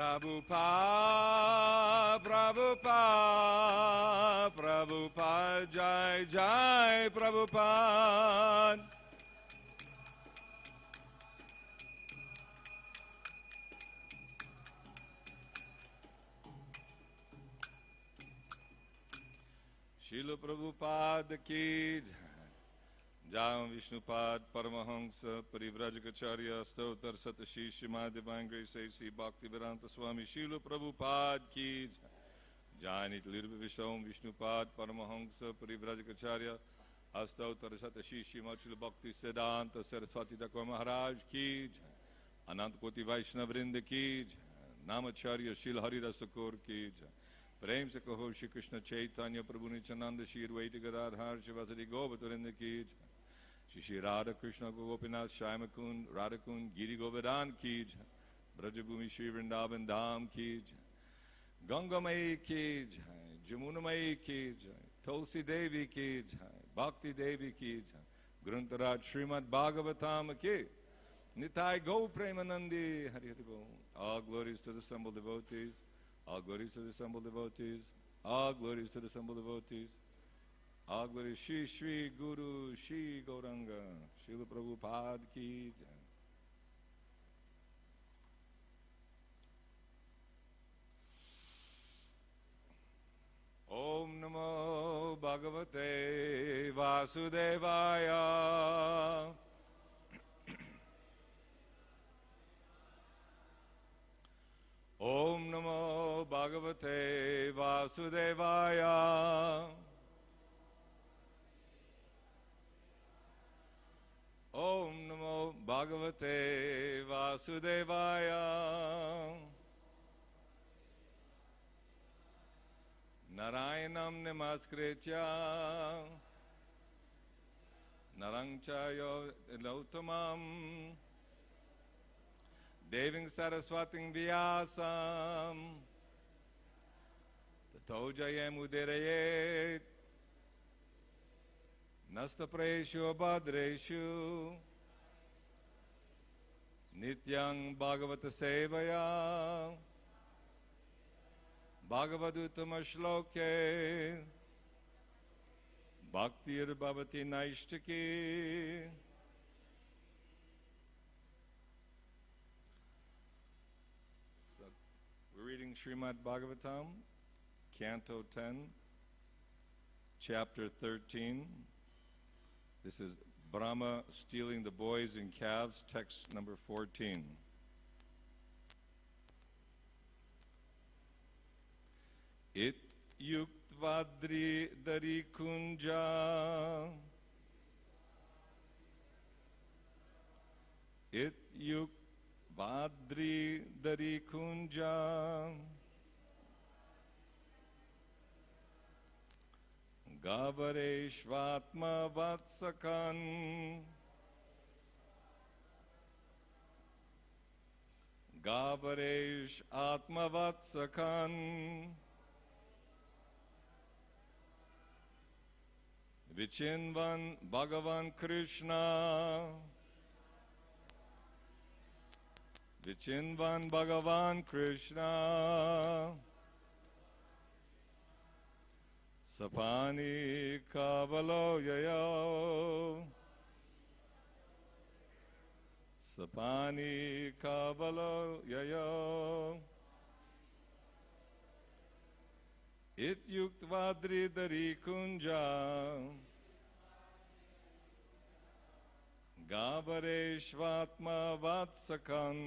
Prabhupada, Prabhupada, Prabhupada, Jai Jai Prabhupada. Srila Prabhupada ki Jai Vishnupad Paramahamsa Parivrajagacharya Stotar Satashi Srimad Divine Grace A.C. Bhaktivedanta Swami Srila Prabhupada ki Jai Nitlirva Vishom Vishnupad Paramahamsa Parivrajagacharya Astotar Satashi Srimad Srila Bhakti Siddhanta Saraswati Thakur Maharaj ki Anant Koti Vaishnava Vrinda ki Namacharya Srila Haridas Thakur ki प्रेम से कहो श्री कृष्ण चैतन्य प्रभु नित्यानंद श्री अद्वैत गदाधर शिवासादि गौरवृंद की श्री श्री राधा कृष्ण गोपीनाथ श्याम कुंड राधा कुंड गिरि गोवर्धन की ब्रजभूमि श्री वृंदावन धाम की गंगामयी की जमुनामयी की तुलसी देवी की भक्ति देवी की ग्रंथराज श्रीमद् भागवतम की निताय गौ प्रेमानंदी हरि हरि बोल. All glories to the assembled devotees. All glories to the assembled devotees. All glories to the assembled devotees. All glories Shri Shri Guru Shri Gauranga Srila Prabhupada ki jai. Om Namo Bhagavate Vasudevaya. Om Namo Bhagavate Vasudevaya. Om Namo Bhagavate Vasudevaya. Narayanam Namaskritya Narangchayo Lautamam Deving Saraswating Vyasam Tato Jayam Udirayet Nasta Preshu Abhadreshu Nityang Bhagavata Sevaya Bhagavaduttama Shloke Bhaktir Bhavati Naishtaki. We're reading Srimad Bhagavatam, Canto 10, Chapter 13. This is Brahma stealing the boys and calves, text number 14. It Yuktvadri Dari Kunja. It Yuktvadri Dari Kunja. Gavareshvatma Vatsakan. Gavaresh Atma Vatsakan. Vichinvan Bhagavan Krishna. Vichinvan Bhagavan Krishna. Sapani Kavalo Yayo. Sapani Kavalo Yayo. It Yuktvadri Dari Kunja. Gavareshvatma Vatsakan.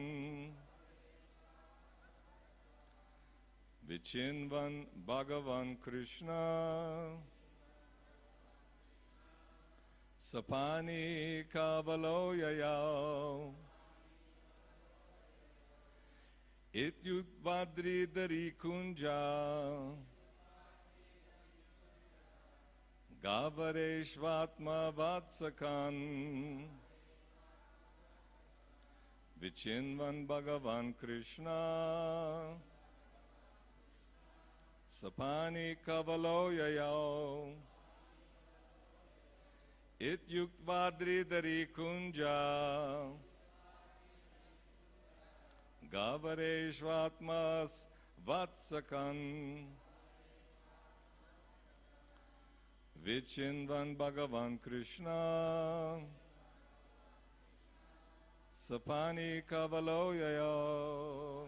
Vichinvan Bhagavan Krishna. Sapani Kavalo Yayao. It Yuktvadri Dari Kunja. Gavareshvatma Vatsakan. Vichinvan Bhagavan Krishna. Sapani Kavalo Yayao. It Yuktvadri Dari Kunja. Gavareshvatmas Vatsakan Vichinvan Bhagavan Krishna Sapani Kavaloyaya.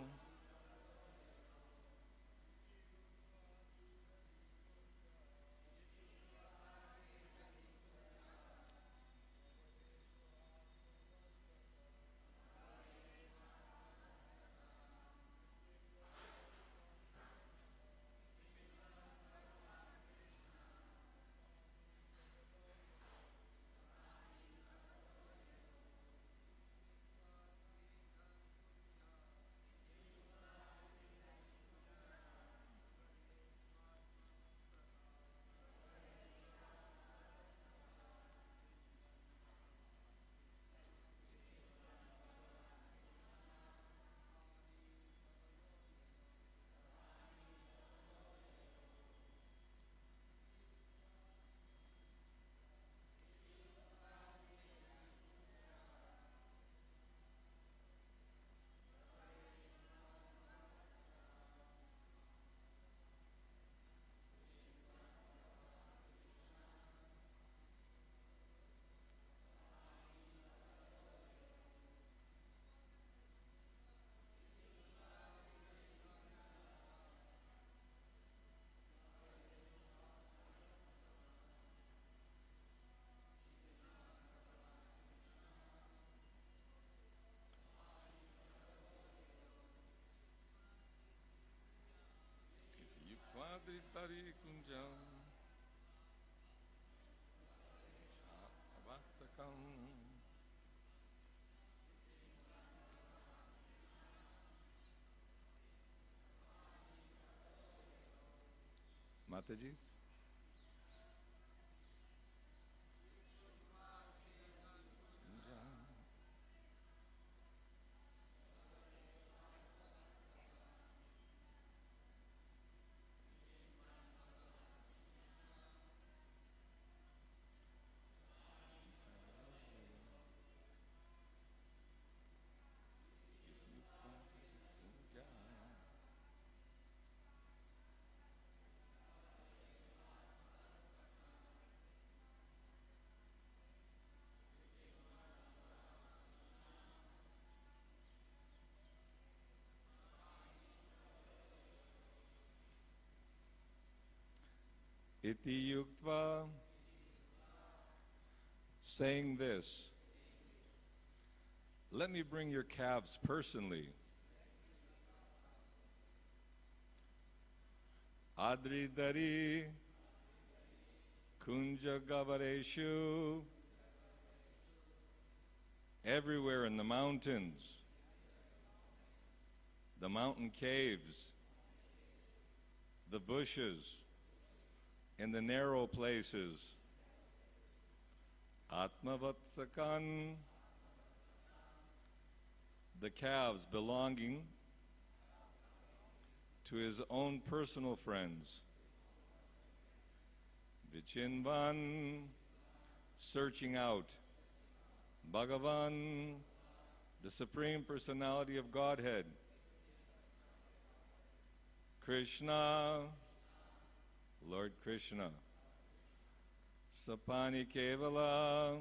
Yukwadritari Kunjam Vatsakam Matajis. Iti yuktva, saying this, let me bring your calves personally. Adridari Kunja Gavareshu, everywhere in the mountains, the mountain caves, the bushes, in the narrow places, Atmavatsakan, the calves belonging to his own personal friends, Vichinvan, searching out, Bhagavan, the Supreme Personality of Godhead, Krishna, Lord Krishna, Sapani Kevala,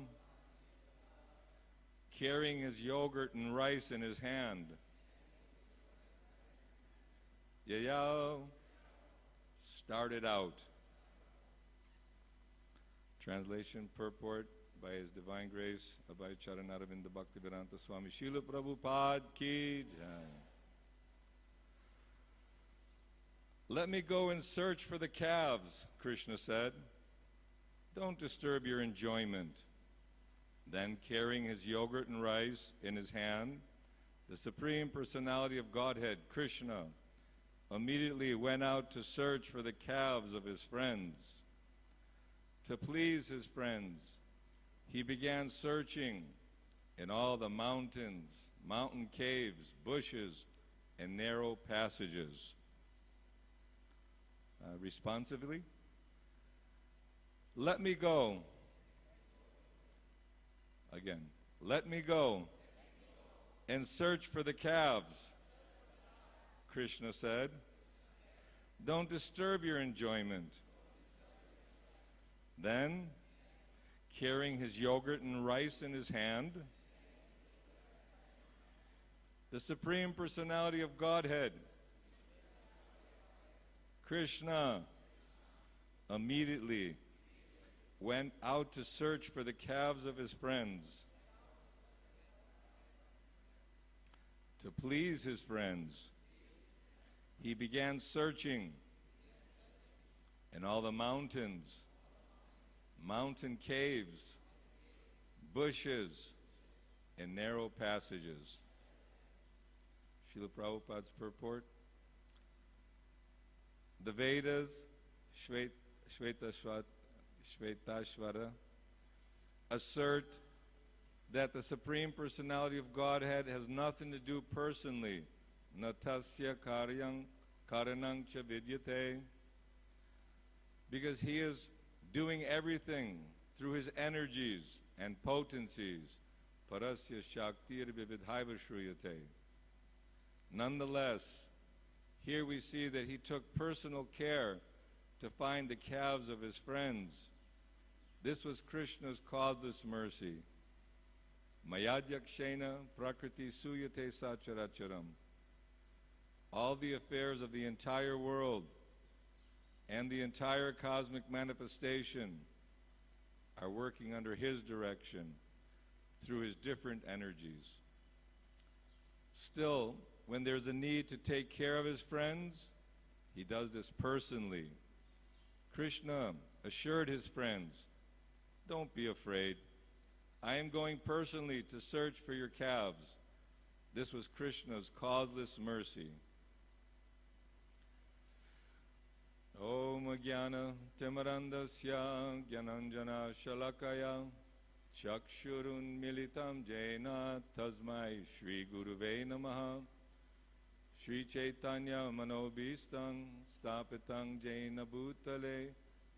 carrying his yogurt and rice in his hand. Yaya started out. Translation, purport by His Divine Grace, Abhay Charanaravinda Bhaktivedanta Swami Srila Prabhupada Ki Jai. Let me go and search for the calves, Krishna said. Don't disturb your enjoyment. Then, carrying his yogurt and rice in his hand, the Supreme Personality of Godhead, Krishna, immediately went out to search for the calves of his friends. To please his friends, he began searching in all the mountains, mountain caves, bushes, and narrow passages. Responsively, let me go. Again, let me go and search for the calves Krishna said, don't disturb your enjoyment. Then, carrying his yogurt and rice in his hand, the Supreme Personality of Godhead, Krishna, immediately went out to search for the calves of his friends. To please his friends, he began searching in all the mountains, mountain caves, bushes, and narrow passages. Srila Prabhupada's purport. The Vedas, Shvetashvara, assert that the Supreme Personality of Godhead has nothing to do personally. Natasya karanang cha vidyate. Because he is doing everything through his energies and potencies. Parasya shaktir vividhaiva shruyate. Nonetheless, here we see that he took personal care to find the calves of his friends. This was Krishna's causeless mercy. Mayadhyakshena prakriti suyate sacharacharam. All the affairs of the entire world and the entire cosmic manifestation are working under his direction through his different energies. Still, when there's a need to take care of his friends, he does this personally. Krishna assured his friends, don't be afraid. I am going personally to search for your calves. This was Krishna's causeless mercy. Om Jnana Timarandasya Jnananjana Shalakaya Chakshurun Militam Jena Tasmai Shri Guruve Namaha Shri Chaitanya Manobhistang Stapitang Jena Bhutale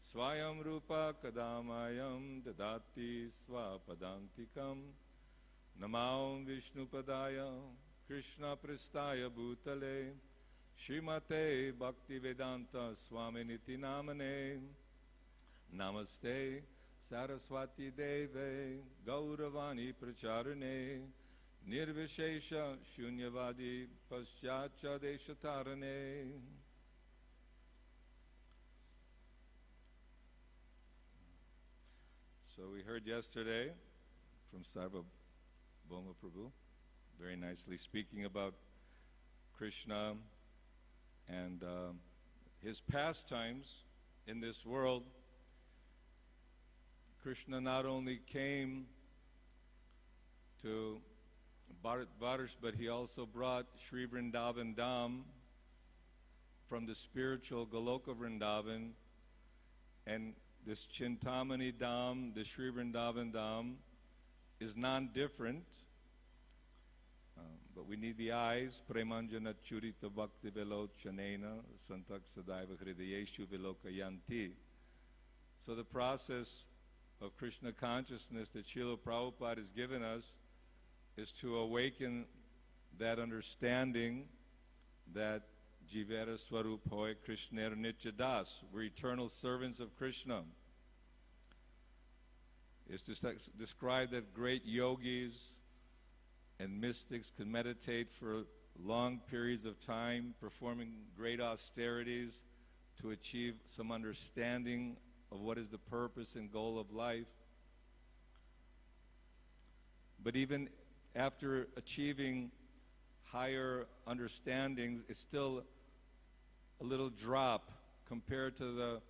Swayam Rupa Kadamayam Dadati Swapadantikam Namaum Vishnupadaya Krishna Pristaya Bhutale Srimate Bhakti-Vedanta Swaminiti Namane Namaste Saraswati Deve Gauravani Pracharane Nirvishesha Shunyavadi Paschacha Deshatarane. So we heard yesterday from Sarvabhauma Prabhu, very nicely speaking about Krishna and his pastimes in this world. Krishna not only came to Bharat, but he also brought Sri Vrindavan Dham from the spiritual Goloka Vrindavan, and this Chintamani Dham, the Sri Vrindavan Dham, is non-different. But we need the eyes. Premanjana churita bhakti velochanena santak sadaiva hridayeshu vilokayanti. So the process of Krishna consciousness that Srila Prabhupada has given us is to awaken that understanding that Jivera Swarup Hoy Krishner Nitya Das. We're eternal servants of Krishna. It's to describe that great yogis and mystics can meditate for long periods of time, performing great austerities to achieve some understanding of what is the purpose and goal of life. But even after achieving higher understandings, it's still a little drop compared to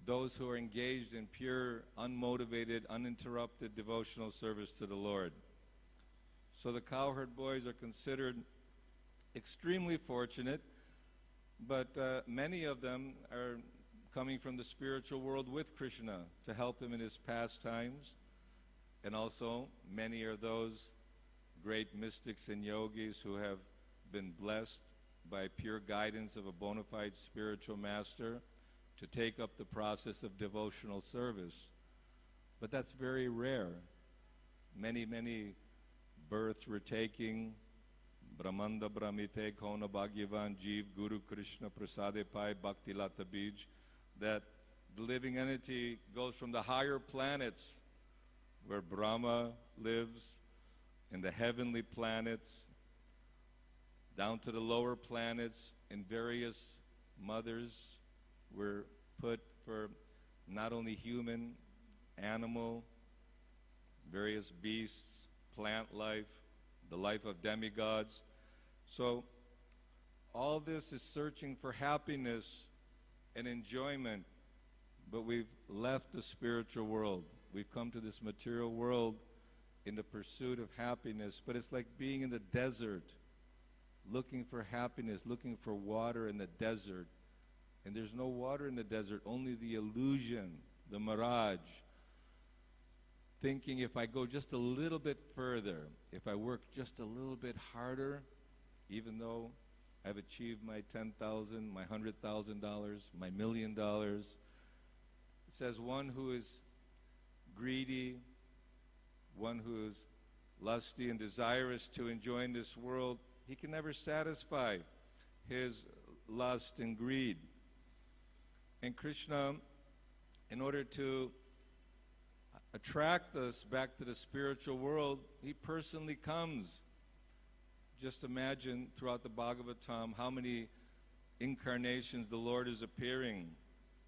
those who are engaged in pure, unmotivated, uninterrupted devotional service to the Lord. So the cowherd boys are considered extremely fortunate, but many of them are coming from the spiritual world with Krishna to help him in his pastimes. And also, many are those great mystics and yogis who have been blessed by pure guidance of a bona fide spiritual master to take up the process of devotional service. But that's very rare. Many, many births we're taking, Brahmanda Brahmite Kona Bhagyavan Jeev Guru Krishna Prasade Pai Bhakti Lata Bij, that the living entity goes from the higher planets where Brahma lives, in the heavenly planets, down to the lower planets, and various mothers were put for not only human, animal, various beasts, plant life, the life of demigods. So all this is searching for happiness and enjoyment, but we've left the spiritual world. We've come to this material world in the pursuit of happiness, but it's like being in the desert, looking for happiness, looking for water in the desert. And there's no water in the desert, only the illusion, the mirage. Thinking if I go just a little bit further, if I work just a little bit harder, even though I've achieved my $10,000, my $100,000, my $1 million, it says one who is greedy, one who is lusty and desirous to enjoy in this world, he can never satisfy his lust and greed. And Krishna, in order to attract us back to the spiritual world, he personally comes. Just imagine throughout the Bhagavatam how many incarnations the Lord is appearing.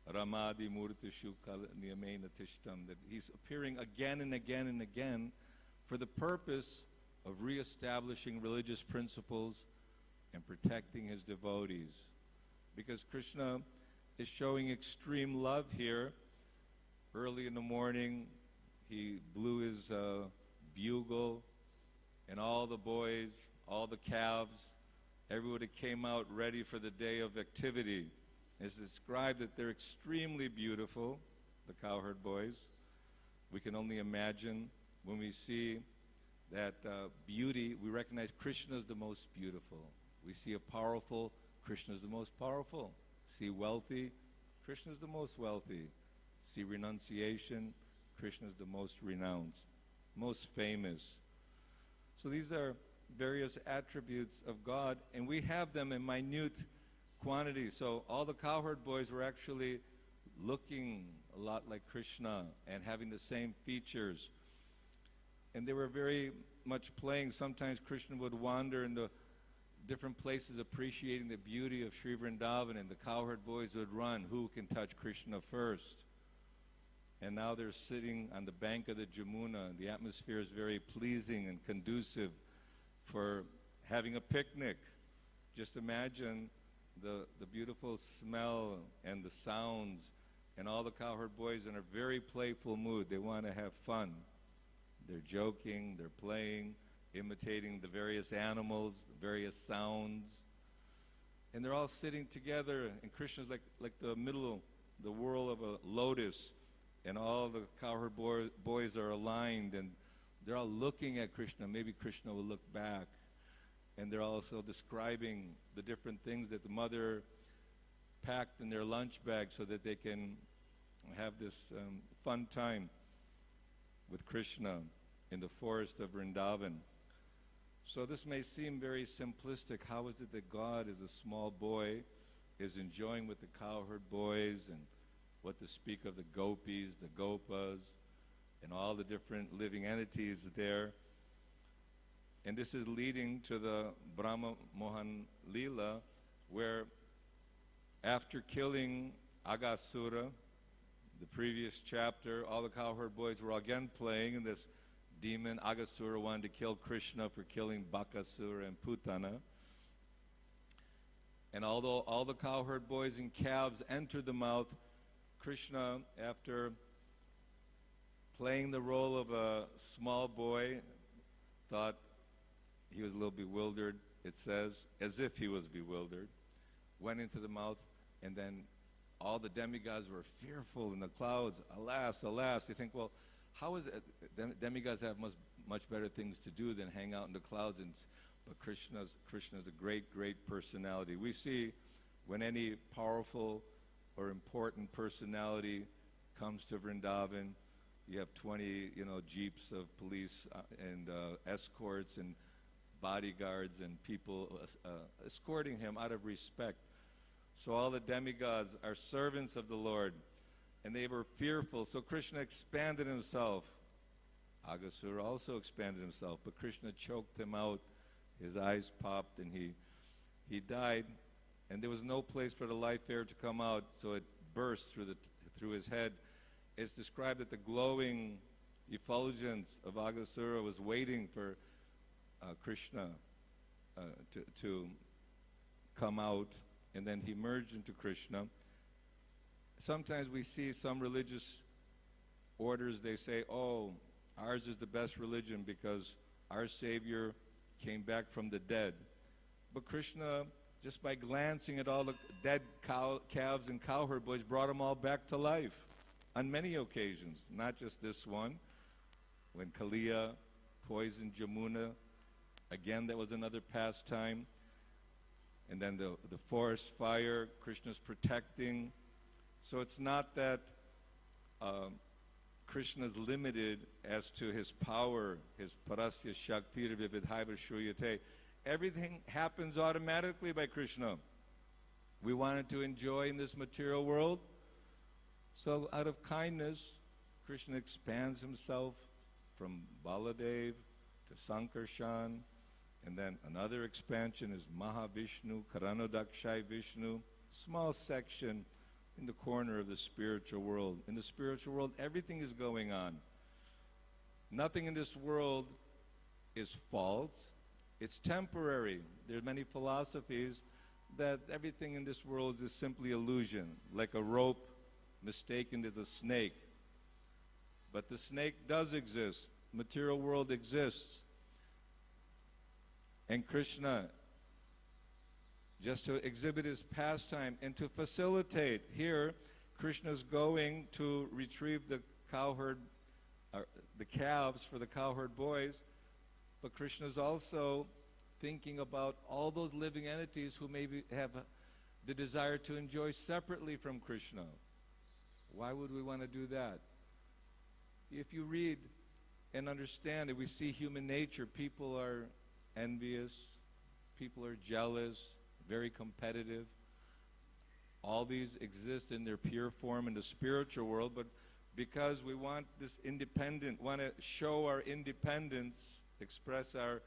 Ramadi Murtishu Niyamena Tishtam, that he's appearing again and again and again for the purpose of reestablishing religious principles and protecting his devotees. Because Krishna is showing extreme love here. Early in the morning, he blew his bugle, and all the boys, all the calves, everybody came out ready for the day of activity. It's described that they're extremely beautiful, the cowherd boys. We can only imagine when we see that beauty, we recognize Krishna is the most beautiful. We see a powerful, Krishna is the most powerful. See wealthy, Krishna is the most wealthy. See renunciation, Krishna is the most renounced, most famous. So these are various attributes of God, and we have them in minute quantity. So all the cowherd boys were actually looking a lot like Krishna and having the same features. And they were very much playing. Sometimes Krishna would wander into different places appreciating the beauty of Sri Vrindavan, and the cowherd boys would run. Who can touch Krishna first? And now they're sitting on the bank of the Jamuna. The atmosphere is very pleasing and conducive for having a picnic. Just imagine the beautiful smell and the sounds, and all the cowherd boys in a very playful mood. They want to have fun. They're joking, they're playing, imitating the various animals, the various sounds. And they're all sitting together, and Krishna's like the middle, the whirl of a lotus, and all the cowherd boys are aligned, and they're all looking at Krishna. Maybe Krishna will look back. And they're also describing the different things that the mother packed in their lunch bag so that they can have this fun time with Krishna in the forest of Vrindavan. So this may seem very simplistic. How is it that God, as a small boy, is enjoying with the cowherd boys, and what to speak of the gopis, the gopas, and all the different living entities there? And this is leading to the Brahma Mohan Leela, where after killing Aghasura, the previous chapter, all the cowherd boys were again playing, and this demon Aghasura wanted to kill Krishna for killing Bakasura and Putana. And although all the cowherd boys and calves entered the mouth, Krishna, after playing the role of a small boy, thought he was a little bewildered, it says, as if he was bewildered, went into the mouth, and then all the demigods were fearful in the clouds. Alas, alas. You think, well, how is it? Demigods have much better things to do than hang out in the clouds. But Krishna's a great, great personality. We see when any powerful or important personality comes to Vrindavan, you have 20, jeeps of police and escorts, and bodyguards and people escorting him out of respect. So all the demigods are servants of the Lord, and they were fearful. So Krishna expanded himself. Aghasura also expanded himself, but Krishna choked him out. His eyes popped, and he died. And there was no place for the life air to come out, so it burst through his head. It's described that the glowing effulgence of Aghasura was waiting for Krishna to come out, and then he merged into Krishna. Sometimes we see some religious orders, they say, oh, ours is the best religion because our Savior came back from the dead. But Krishna, just by glancing at all the dead calves and cowherd boys, brought them all back to life on many occasions, not just this one. When Kaliya poisoned Jamuna, again, that was another pastime. And then the forest fire, Krishna's protecting. So it's not that Krishna's limited as to his power, his parasya shaktir vividhaiva shruyate. Everything happens automatically by Krishna. We wanted to enjoy in this material world. So out of kindness, Krishna expands himself from Baladev to Sankarshan. And then another expansion is Mahavishnu, Karanodakshai Vishnu. Small section in the corner of the spiritual world. In the spiritual world, everything is going on. Nothing in this world is false. It's temporary. There are many philosophies that everything in this world is simply illusion, like a rope mistaken as a snake. But the snake does exist. Material world exists. And Krishna, just to exhibit his pastime and to facilitate, here Krishna's going to retrieve the calves for the cowherd boys, but Krishna's also thinking about all those living entities who maybe have the desire to enjoy separately from Krishna. Why would we want to do that? If you read and understand that we see human nature, people are envious, people are jealous, very competitive. All these exist in their pure form in the spiritual world, but because we want this want to show our independence, express our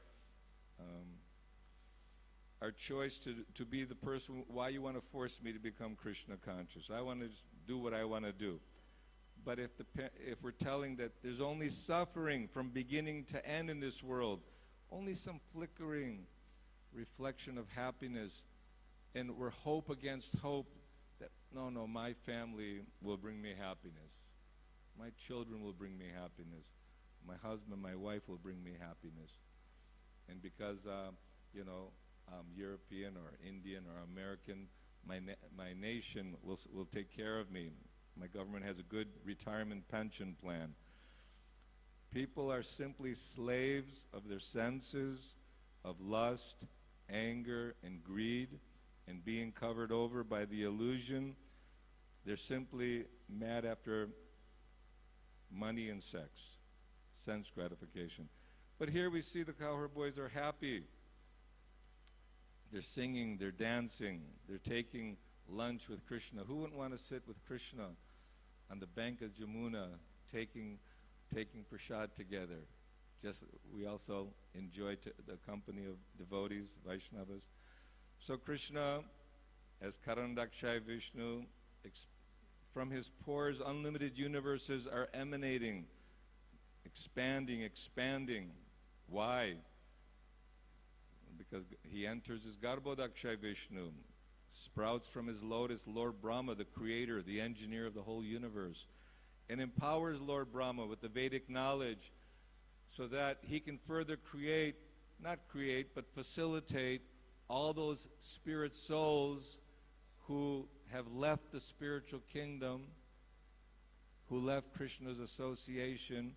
choice to be the person. Why you want to force me to become Krishna conscious? I want to just do what I want to do. But if we're telling that there's only suffering from beginning to end in this world, only some flickering reflection of happiness, and we're hope against hope, that no, my family will bring me happiness. My children will bring me happiness. My husband, my wife will bring me happiness. And because, I'm European or Indian or American, my nation will take care of me. My government has a good retirement pension plan. People are simply slaves of their senses, of lust, anger, and greed, and being covered over by the illusion. They're simply mad after money and sex, sense gratification. But here we see the cowherd boys are happy. They're singing, they're dancing, they're taking lunch with Krishna. Who wouldn't want to sit with Krishna on the bank of Jamuna, taking prasad together? We also enjoy the company of devotees, Vaishnavas. So Krishna, as Karanodakshai Vishnu, from his pores, unlimited universes are emanating, expanding. Why? Because he enters as Garbhodakshai Vishnu, sprouts from his lotus Lord Brahma, the creator, the engineer of the whole universe, and empowers Lord Brahma with the Vedic knowledge so that he can further but facilitate all those spirit souls who have left the spiritual kingdom, who left Krishna's association,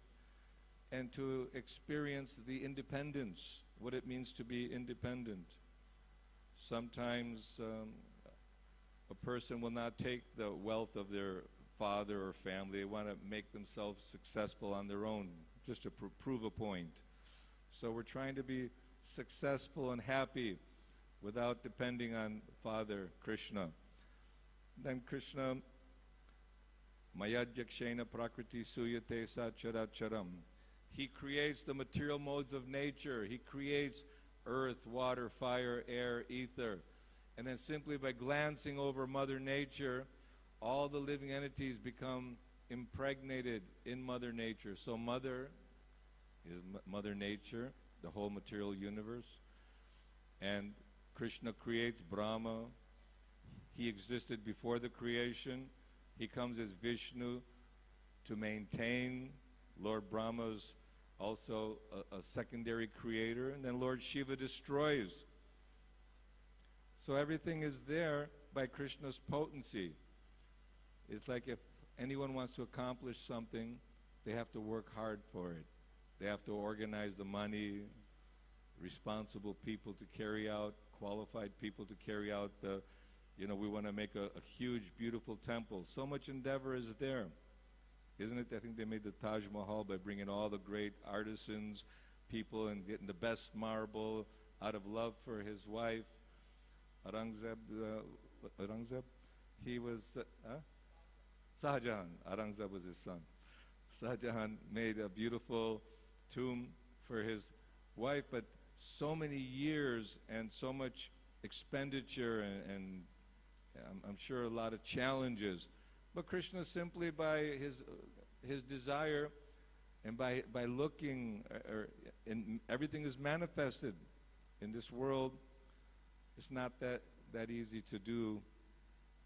and to experience the independence, what it means to be independent. Sometimes a person will not take the wealth of their father or family. They want to make themselves successful on their own, just to prove a point. So we're trying to be successful and happy without depending on Father Krishna. Then Krishna, Mayadhyakshena Prakriti Suyate Satcharacharam. He creates the material modes of nature. He creates earth, water, fire, air, ether. And then simply by glancing over Mother Nature, all the living entities become impregnated in Mother Nature. So Mother is Mother Nature, the whole material universe. And Krishna creates Brahma. He existed before the creation. He comes as Vishnu to maintain. Lord Brahma's also a secondary creator. And then Lord Shiva destroys. So everything is there by Krishna's potency. It's like if anyone wants to accomplish something, they have to work hard for it. They have to organize the money, responsible people to carry out, qualified people to carry out the, we want to make a huge, beautiful temple. So much endeavor is there. Isn't it? I think they made the Taj Mahal by bringing all the great artisans, people, and getting the best marble out of love for his wife. Aurangzeb, he was, Shahjahan. Aurangzeb was his son. Shahjahan made a beautiful tomb for his wife, but so many years and so much expenditure and I'm sure a lot of challenges. But Krishna simply by his desire and by looking, everything is manifested in this world. It's not that easy to do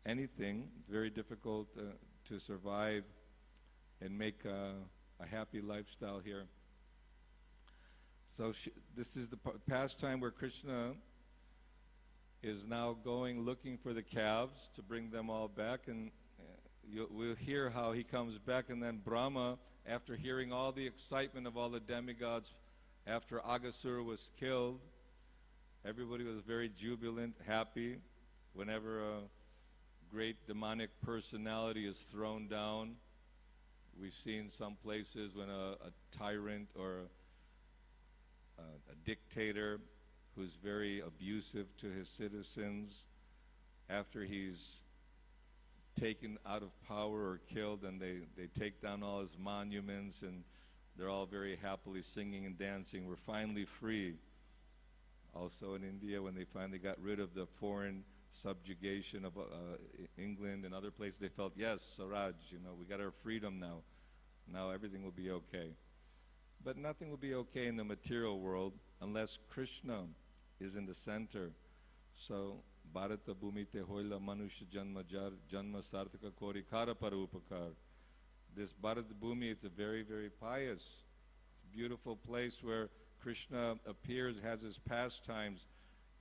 anything. It's very difficult to survive and make a happy lifestyle here. So this is the pastime where Krishna is now going looking for the calves to bring them all back, and we'll hear how he comes back. And then Brahma, after hearing all the excitement of all the demigods after Aghasura was killed, everybody was very jubilant, happy. Whenever a great demonic personality is thrown down, we've seen some places when a tyrant or a dictator who's very abusive to his citizens, after he's taken out of power or killed, and they take down all his monuments, and they're all very happily singing and dancing. We're finally free. Also in India, when they finally got rid of the foreign subjugation of England and other places, they felt, yes, Swaraj, we got our freedom now. Now everything will be okay. But nothing will be okay in the material world unless Krishna is in the center. So, Bharata Bhumite Hoila Manusha Janma Janma Sarthaka Kori Kara Parupakar. This Bharata Bhumi, it's a very, very pious, beautiful place where Krishna appears, has his pastimes,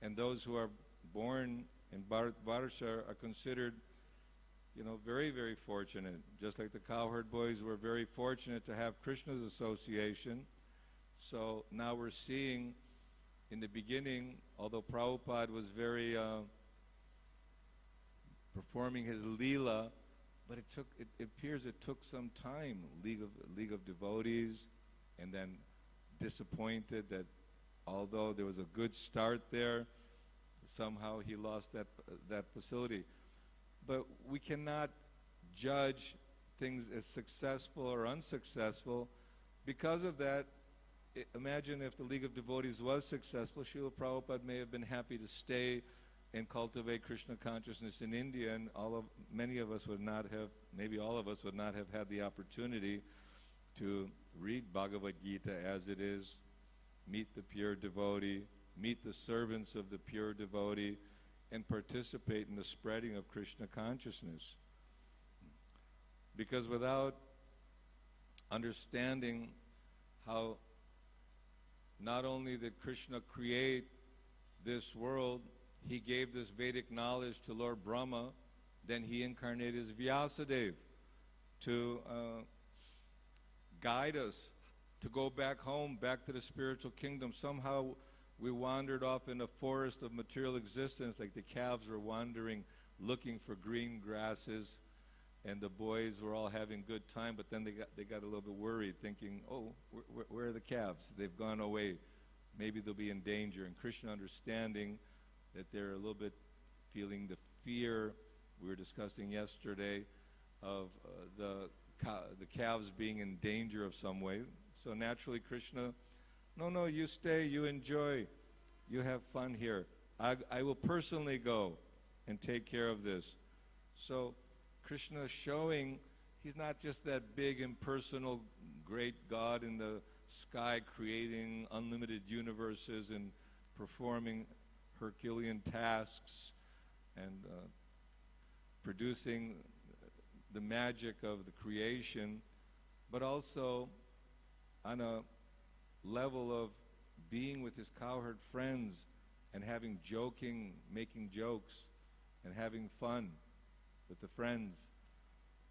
and those who are born in Bharsha are considered, very, very fortunate. Just like the cowherd boys were very fortunate to have Krishna's association. So now we're seeing, in the beginning, although Prabhupada was very performing his Leela, but it appears it took some time. League of devotees, and then disappointed that although there was a good start there, somehow he lost that facility. But we cannot judge things as successful or unsuccessful. Because of that, imagine if the League of Devotees was successful, Srila Prabhupada may have been happy to stay and cultivate Krishna consciousness in India, and many of us would not have, maybe all of us would not have had the opportunity to read Bhagavad-Gita as it is, meet the pure devotee, meet the servants of the pure devotee, and participate in the spreading of Krishna consciousness. Because without understanding how not only did Krishna create this world, he gave this Vedic knowledge to Lord Brahma, then he incarnated as Vyasadeva to guide us, to go back home, back to the spiritual kingdom. Somehow we wandered off in a forest of material existence, like the calves were wandering, looking for green grasses, and the boys were all having good time, but then they got a little bit worried, thinking, oh, where are the calves? They've gone away. maybe they'll be in danger. And Krishna understanding that they're a little bit feeling the fear we were discussing yesterday of the calves being in danger of some way. So naturally Krishna, no, you stay, you enjoy, you have fun here. I will personally go and take care of this. So Krishna showing he's not just that big impersonal great God in the sky creating unlimited universes and performing Herculean tasks and producing the magic of the creation, but also on a level of being with his cowherd friends and making jokes and having fun with the friends.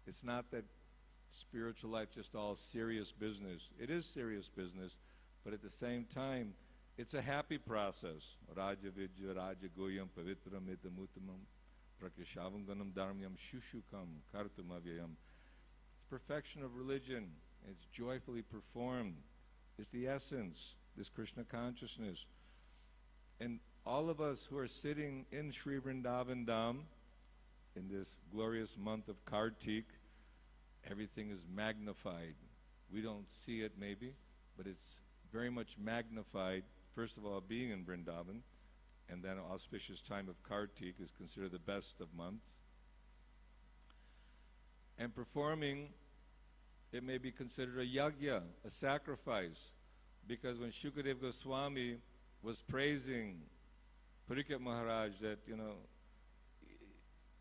It's not that spiritual life just all serious business. It is serious business, but at the same time, it's a happy process. Raja Vijya, Raja Goyam, Pavitram, Itamutamam, Prakashavanganam, Dharmyam, Shushukam, Kartum Avyayam. It's perfection of religion. It's joyfully performed. It's the essence, this Krishna consciousness. And all of us who are sitting in Sri Vrindavan Dham, in this glorious month of Kartik, everything is magnified. We don't see it maybe, but it's very much magnified. First of all, being in Vrindavan, and then an auspicious time of Kartik is considered the best of months. And performing, it may be considered a yajna, a sacrifice, because when Shukadev Goswami was praising Parikshit Maharaj that,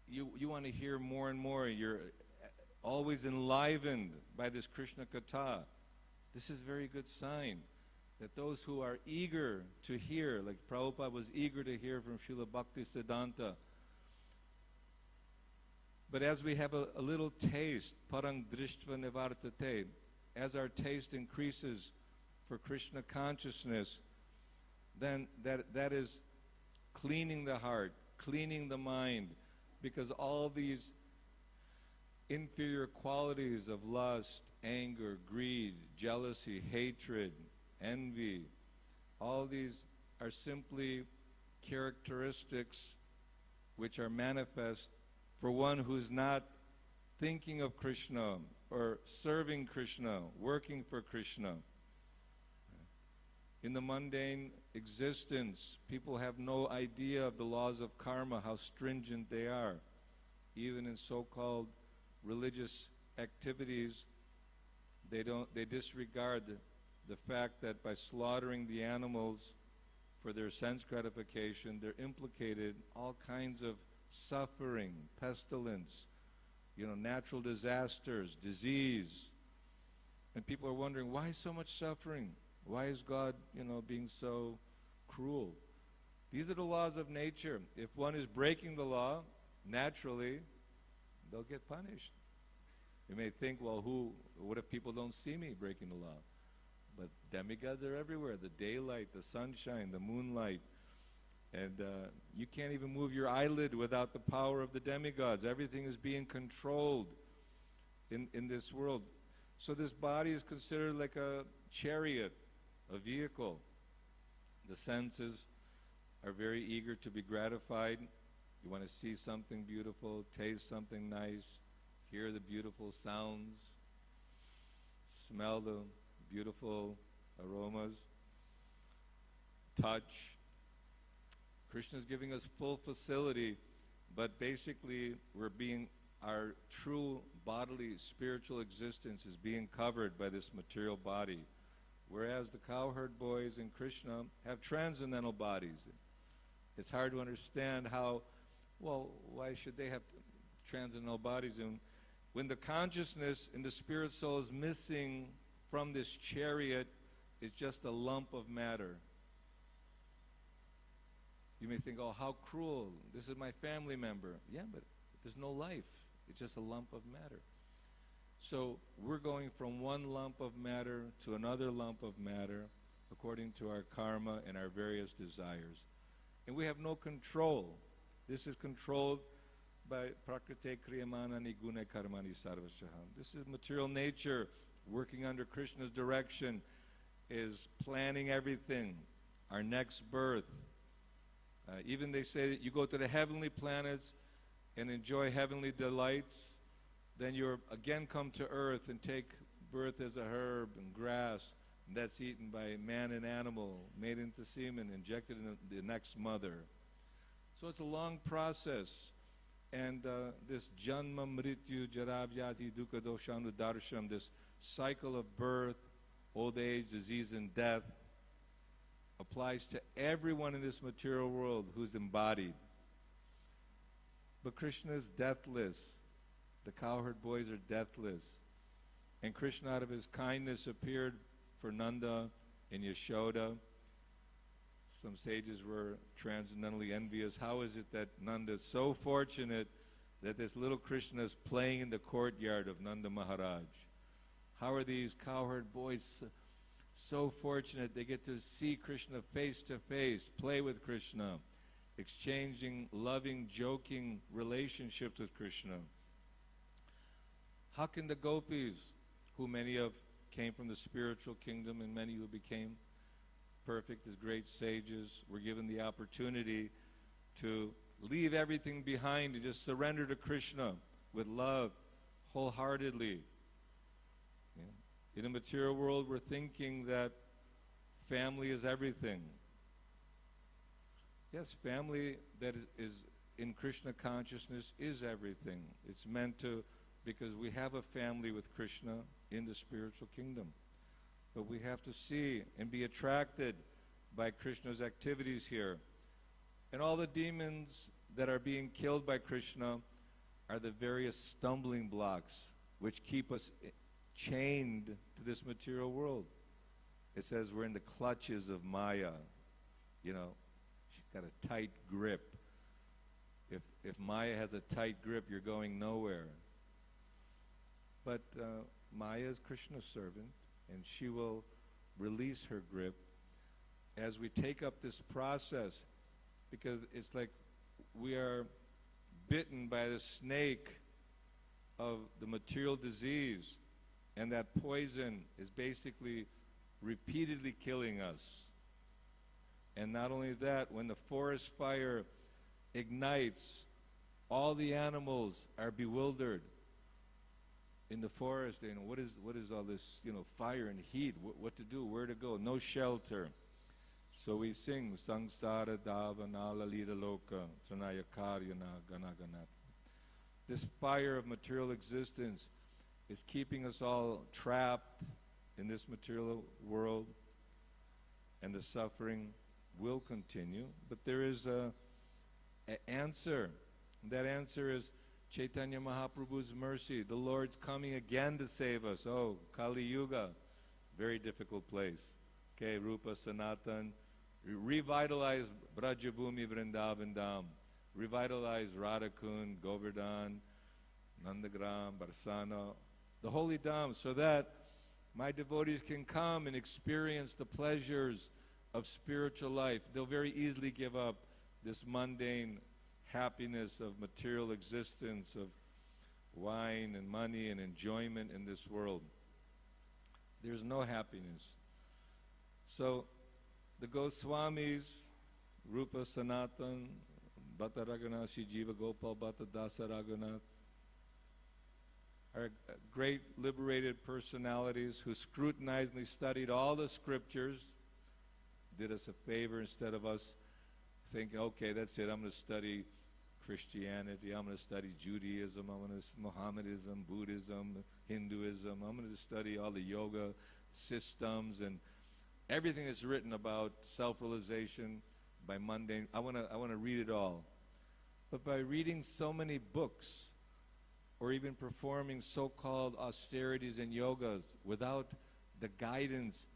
you want to hear more and more, you're always enlivened by this Krishna Katha. This is a very good sign that those who are eager to hear, like Prabhupada was eager to hear from Srila Bhakti Siddhanta. But as we have a little taste, parang drishtva nivartate, as our taste increases for Krishna consciousness, then that is cleaning the heart, cleaning the mind, because all these inferior qualities of lust, anger, greed, jealousy, hatred, envy, all these are simply characteristics which are manifest for one who's not thinking of Krishna or serving Krishna, working for Krishna. In the mundane existence, people have no idea of the laws of karma, how stringent they are. Even in so-called religious activities, they disregard the fact that by slaughtering the animals for their sense gratification, they're implicated in all kinds of suffering, pestilence, natural disasters, disease. And people are wondering, why so much suffering? Why is God, being so cruel? These are the laws of nature. If one is breaking the law, naturally, they'll get punished. You may think, well, what if people don't see me breaking the law? But demigods are everywhere. The daylight, the sunshine, the moonlight. And you can't even move your eyelid without the power of the demigods. Everything is being controlled in this world. So this body is considered like a chariot, a vehicle. The senses are very eager to be gratified. You want to see something beautiful, taste something nice, hear the beautiful sounds, smell the beautiful aromas, touch. Krishna is giving us full facility, but basically our true bodily spiritual existence is being covered by this material body. Whereas the cowherd boys in Krishna have transcendental bodies. It's hard to understand why should they have transcendental bodies? And when the consciousness in the spirit soul is missing from this chariot, it's just a lump of matter. You may think, oh, how cruel. This is my family member. Yeah, but there's no life. It's just a lump of matter. So we're going from one lump of matter to another lump of matter according to our karma and our various desires. And we have no control. This is controlled by prakrite kriyamana nigune karmani sarvashaham. This is material nature working under Krishna's direction, is planning everything our next birth. Even they say that you go to the heavenly planets and enjoy heavenly delights, then you again come to earth and take birth as a herb and grass, and that's eaten by man and animal, made into semen, injected in the next mother. So it's a long process. And this Janma Mrityu Jaravyati Dukkha Doshanu Darshan, this cycle of birth, old age, disease, and death, applies to everyone in this material world who's embodied. But Krishna is deathless. The cowherd boys are deathless. And Krishna, out of his kindness, appeared for Nanda and Yashoda. Some sages were transcendently envious. How is it that Nanda is so fortunate that this little Krishna is playing in the courtyard of Nanda Maharaj? How are these cowherd boys so fortunate they get to see Krishna face to face, play with Krishna, exchanging loving, joking relationships with Krishna? How can the gopis, who many of came from the spiritual kingdom and many who became perfect as great sages, were given the opportunity to leave everything behind and just surrender to Krishna with love, wholeheartedly? In a material world, we're thinking that family is everything. Yes, family that is in Krishna consciousness is everything. It's meant to, because we have a family with Krishna in the spiritual kingdom. But we have to see and be attracted by Krishna's activities here. And all the demons that are being killed by Krishna are the various stumbling blocks which keep us chained to this material world. It says we're in the clutches of Maya. You know, she's got a tight grip. If Maya has a tight grip, you're going nowhere. But Maya is Krishna's servant, and she will release her grip as we take up this process, because it's like we are bitten by the snake of the material disease, and that poison is basically repeatedly killing us. And not only that, when the forest fire ignites, all the animals are bewildered in the forest. You know, what is all this, fire and heat? What to do? Where to go? No shelter. So we sing Sangsara Davana Lalita Loka Tranaya Karyana Ganaganat. This fire of material existence is keeping us all trapped in this material world, and the suffering will continue. But there is an answer. That answer is Chaitanya Mahaprabhu's mercy. The Lord's coming again to save us. Oh, Kali Yuga, very difficult place. Okay, Rupa Sanatan, revitalize Brajabhumi Vrindavan Dham, revitalize Radhakund, Govardhan, Nandagram, Barsana, the holy Dham, so that my devotees can come and experience the pleasures of spiritual life. They'll very easily give up this mundane happiness of material existence, of wine and money and enjoyment in this world. There's no happiness. So the Goswamis, Rupa Sanatan, Bhatta Raghunath, Shri Jiva Gopal Bhatta Dasa Raghunath, are great liberated personalities who scrutinizingly studied all the scriptures, did us a favor instead of us thinking, okay, that's it, I'm going to study Christianity, I'm going to study Judaism, I'm going to Mohammedanism, Buddhism, Hinduism, I'm going to study all the yoga systems and everything that's written about self-realization by mundane. I want to read it all. But by reading so many books, or even performing so-called austerities and yogas without the guidance,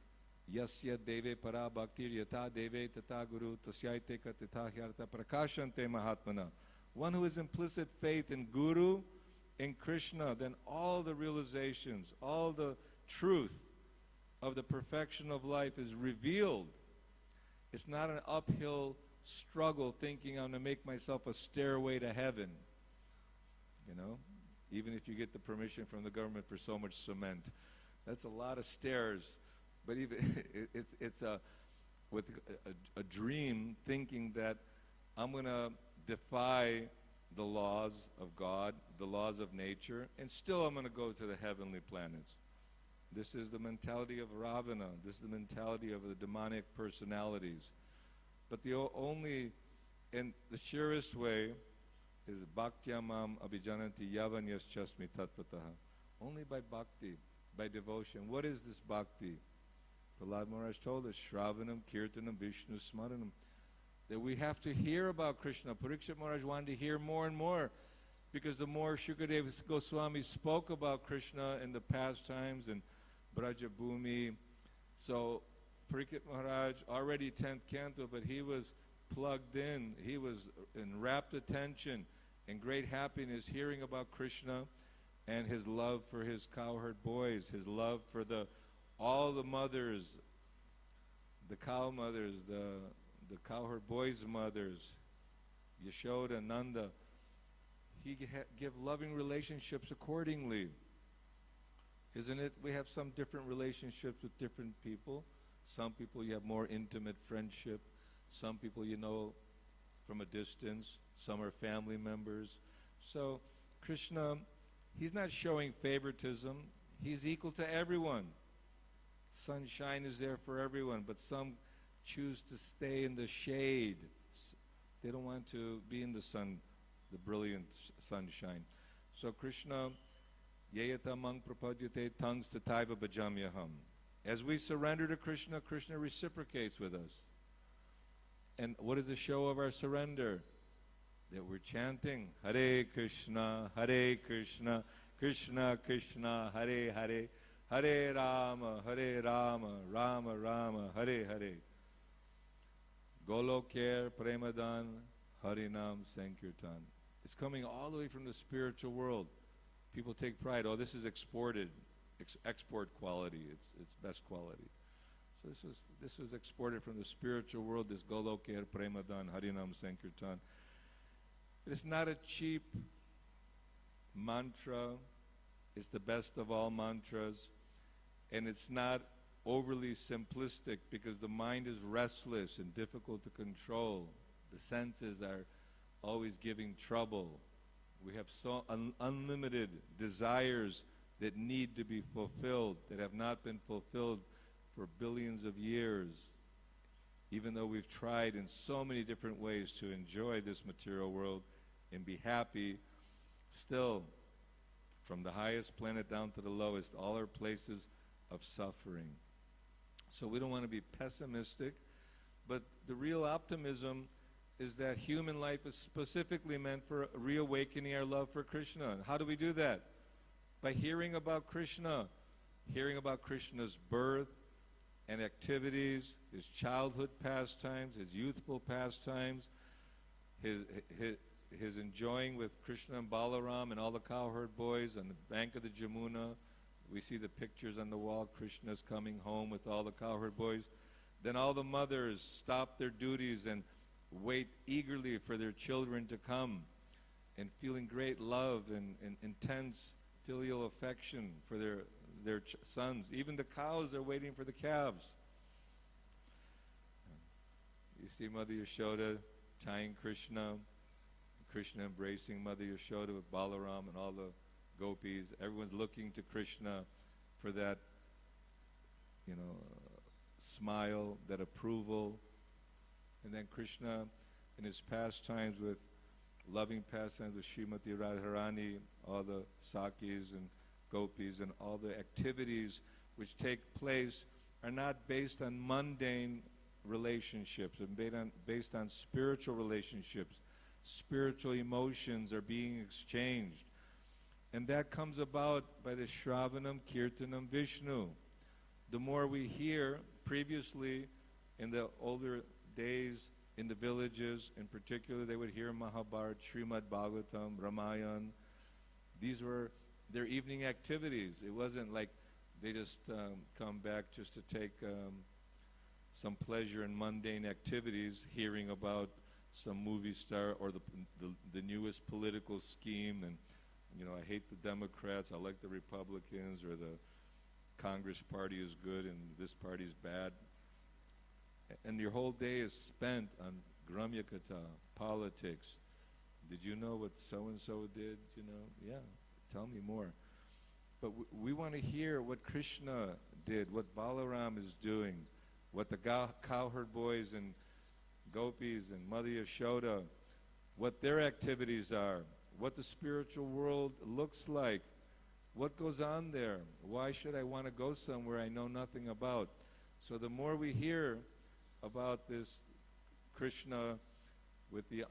yasya deve para bhaktir yata deve tata guru tasyaite ka tata hyarta prakashante mahatmana. One who has implicit faith in Guru, in Krishna, then all the realizations, all the truth of the perfection of life is revealed. It's not an uphill struggle thinking I'm going to make myself a stairway to heaven. Even if you get the permission from the government for so much cement. That's a lot of stairs. But even with a dream, thinking that I'm going to defy the laws of God, the laws of nature, and still I'm going to go to the heavenly planets. This is the mentality of Ravana. This is the mentality of the demonic personalities. But the only, and the surest way is bhaktyamam abhijananti yavanyas chasmi tattvataha. Only by bhakti, by devotion. What is this bhakti? Prahlad Maharaj told us, Shravanam, Kirtanam, Vishnu, Smaranam, that we have to hear about Krishna. Parikshit Maharaj wanted to hear more and more, because the more Shukadeva Goswami spoke about Krishna in the past times and Braja Bhumi, so Parikshit Maharaj, already 10th canto, but he was plugged in. He was in rapt attention and great happiness hearing about Krishna and his love for his cowherd boys, his love for all the mothers, the cow mothers, the cowherd boys' mothers, Yashoda, Nanda. He give loving relationships accordingly. Isn't it? We have some different relationships with different people. Some people you have more intimate friendship. Some people you know from a distance. Some are family members. So Krishna, he's not showing favoritism. He's equal to everyone. Sunshine is there for everyone, but some choose to stay in the shade. They don't want to be in the sun, the brilliant sunshine. So Krishna, yeyatamang prapadyate tangs tataiva bhajamyaham. As we surrender to Krishna, Krishna reciprocates with us. And what is the show of our surrender? That we're chanting Hare Krishna, Krishna Krishna, Hare Hare, Hare Rama, Rama Rama, Hare Hare. Golokher Premadan, Harinam Sankirtan. It's coming all the way from the spiritual world. People take pride. Oh, this is exported, export quality. It's best quality. So this was exported from the spiritual world. This Golokher Premadan, Harinam Sankirtan. It's not a cheap mantra. It's the best of all mantras. And it's not overly simplistic, because the mind is restless and difficult to control. The senses are always giving trouble. We have so unlimited desires that need to be fulfilled, that have not been fulfilled for billions of years. Even though we've tried in so many different ways to enjoy this material world and be happy, still, from the highest planet down to the lowest, all are places of suffering. So we don't want to be pessimistic, but the real optimism is that human life is specifically meant for reawakening our love for Krishna. And how do we do that? By hearing about Krishna, hearing about Krishna's birth and activities, his childhood pastimes, his youthful pastimes, his enjoying with Krishna and Balaram and all the cowherd boys on the bank of the Jamuna. We see the pictures on the wall, Krishna's coming home with all the cowherd boys. Then all the mothers stop their duties and wait eagerly for their children to come, and feeling great love and intense filial affection for their sons. Even the cows are waiting for the calves. You see Mother Yashoda tying Krishna embracing Mother Yashoda with Balaram and all the gopis. Everyone's looking to Krishna for that, smile, that approval. And then Krishna, in his pastimes with loving pastimes with Srimati Radharani, all the Sakis and gopis and all the activities which take place are not based on mundane relationships, and based on spiritual relationships. Spiritual emotions are being exchanged. And that comes about by the Shravanam, Kirtanam, Vishnu. The more we hear, previously in the older days in the villages, in particular, they would hear Mahabharata, Srimad, Bhagvatam, Ramayana. These were their evening activities. It wasn't like they just come back just to take some pleasure in mundane activities, hearing about some movie star or the newest political scheme, and I hate the Democrats, I like the Republicans, or the Congress party is good and this party is bad. and your whole day is spent on Gramyakata, politics. Did you know what so-and-so did? You know, yeah, tell me more. But we want to hear what Krishna did, what Balaram is doing, what the cowherd boys and gopis and Mother Yashoda, what their activities are, what the spiritual world looks like, what goes on there. Why should I want to go somewhere I know nothing about? So the more we hear about this Krishna with the,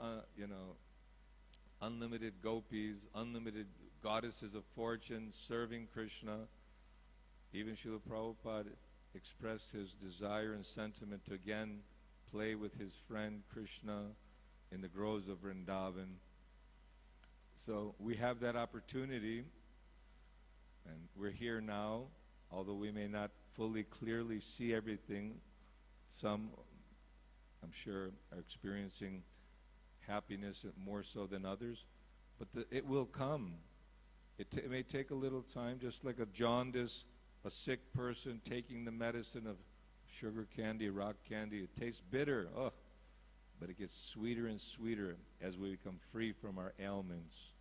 unlimited gopis, unlimited goddesses of fortune serving Krishna, even Srila Prabhupada expressed his desire and sentiment to again play with his friend Krishna in the groves of Vrindavan. So we have that opportunity, and we're here now, although we may not fully clearly see everything. Some, I'm sure, are experiencing happiness more so than others, but it will come. It may take a little time, just like a jaundice, a sick person taking the medicine of sugar candy, rock candy. It tastes bitter, but it gets sweeter and sweeter as we become free from our ailments.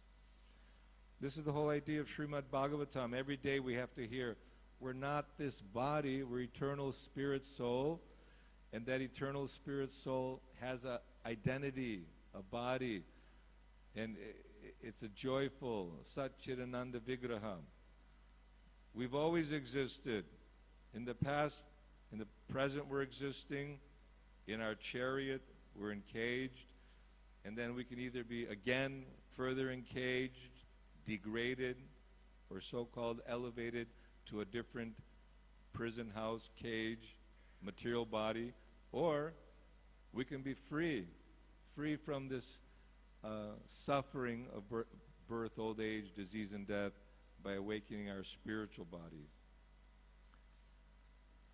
This is the whole idea of Srimad Bhagavatam. Every day we have to hear, we're not this body, we're eternal spirit soul, and that eternal spirit soul has an identity, a body, and it's a joyful Satchidananda Vigraha. We've always existed. In the past, in the present we're existing. In our chariot we're encaged. And then we can either be again further encaged, degraded, or so-called elevated to a different prison house, cage, material body. Or we can be free from this suffering of birth, old age, disease, and death by awakening our spiritual bodies.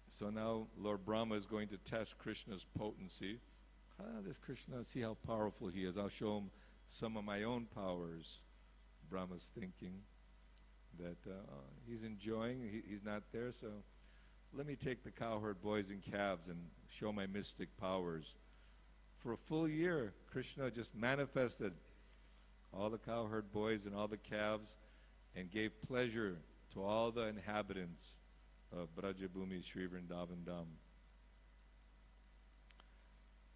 So now Lord Brahma is going to test Krishna's potency. This Krishna, see how powerful he is. I'll show him some of my own powers. Brahma's thinking that he's enjoying, he's not there, so let me take the cowherd boys and calves and show my mystic powers. For a full year, Krishna just manifested all the cowherd boys and all the calves and gave pleasure to all the inhabitants of Brajabhumi Sri Vrindavan Dham.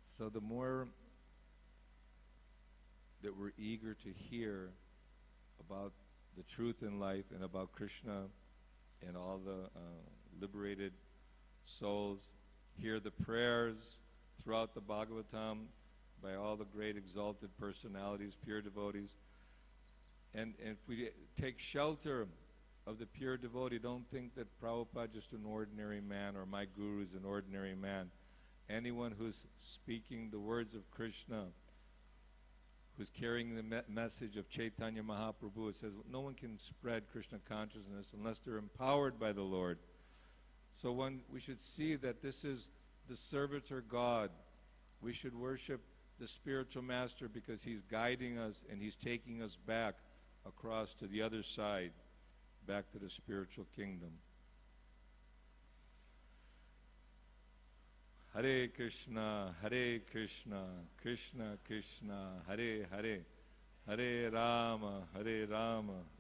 So the more that we're eager to hear about the truth in life and about Krishna and all the liberated souls, hear the prayers throughout the Bhagavatam by all the great exalted personalities, pure devotees. And if we take shelter of the pure devotee, don't think that Prabhupada is just an ordinary man or my guru is an ordinary man. Anyone who's speaking the words of Krishna, who's carrying the message of Chaitanya Mahaprabhu, it says no one can spread Krishna consciousness unless they're empowered by the Lord. So we should see that this is the servitor God. We should worship the spiritual master because he's guiding us and he's taking us back across to the other side, back to the spiritual kingdom. Hare Krishna, Krishna Krishna, Hare Hare, Hare Rama,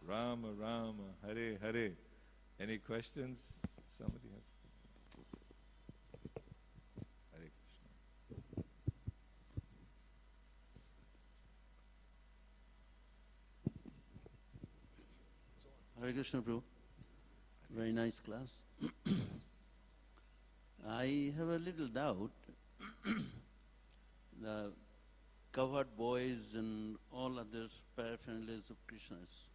Rama Rama, Hare Hare. Any questions? Somebody has. Hare Krishna. Hare Krishna, Prabhu. Very nice class. I have a little doubt. The covered boys and all other paraphernalias of Krishna's,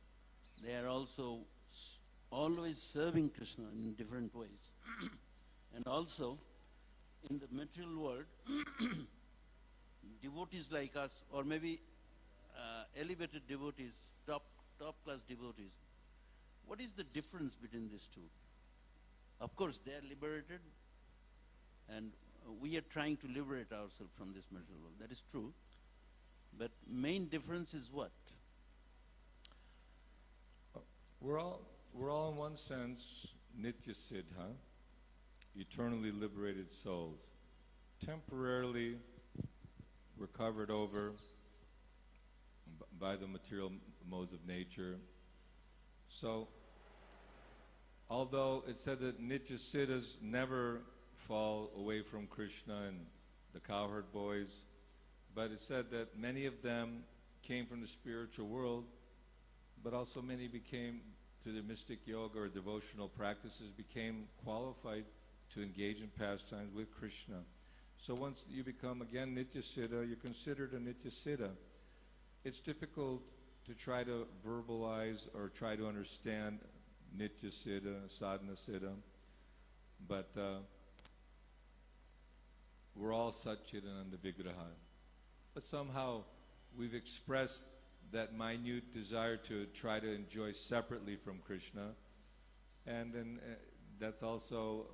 they are also always serving Krishna in different ways. And also, in the material world, devotees like us, or maybe elevated devotees, top class devotees, what is the difference between these two? Of course, they are liberated, and we are trying to liberate ourselves from this material world. That is true. But main difference is what? We're all in one sense Nitya Siddha, eternally liberated souls. temporarily we're covered over by the material modes of nature. So, although it said that Nitya Siddhas never fall away from Krishna and the cowherd boys, but it said that many of them came from the spiritual world, but also many became, through their mystic yoga or devotional practices, became qualified to engage in pastimes with Krishna. So once you become, again, Nitya Siddha, you're considered a Nitya Siddha. It's difficult to try to verbalize or try to understand Nitya Siddha, Sadhana Siddha, but we're all Satchidananda Vigraha. But somehow we've expressed that minute desire to try to enjoy separately from Krishna, and then that's also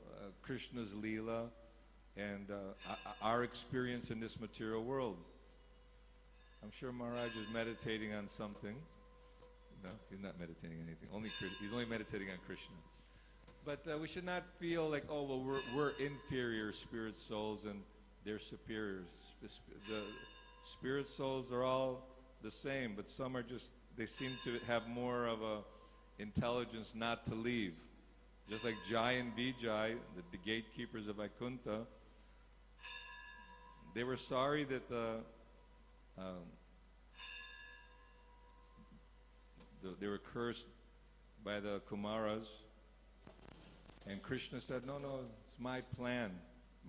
Krishna's Leela and our experience in this material world. I'm sure Maharaj is meditating on something. No, he's not meditating on anything. He's only meditating on Krishna. But we should not feel like, oh, well, we're inferior spirit souls and they're superiors. The spirit souls are all the same, but some are just, they seem to have more of a intelligence not to leave. Just like Jai and Vijay, the gatekeepers of Vaikuntha, they were sorry that they were cursed by the Kumaras, and Krishna said, no, it's my plan,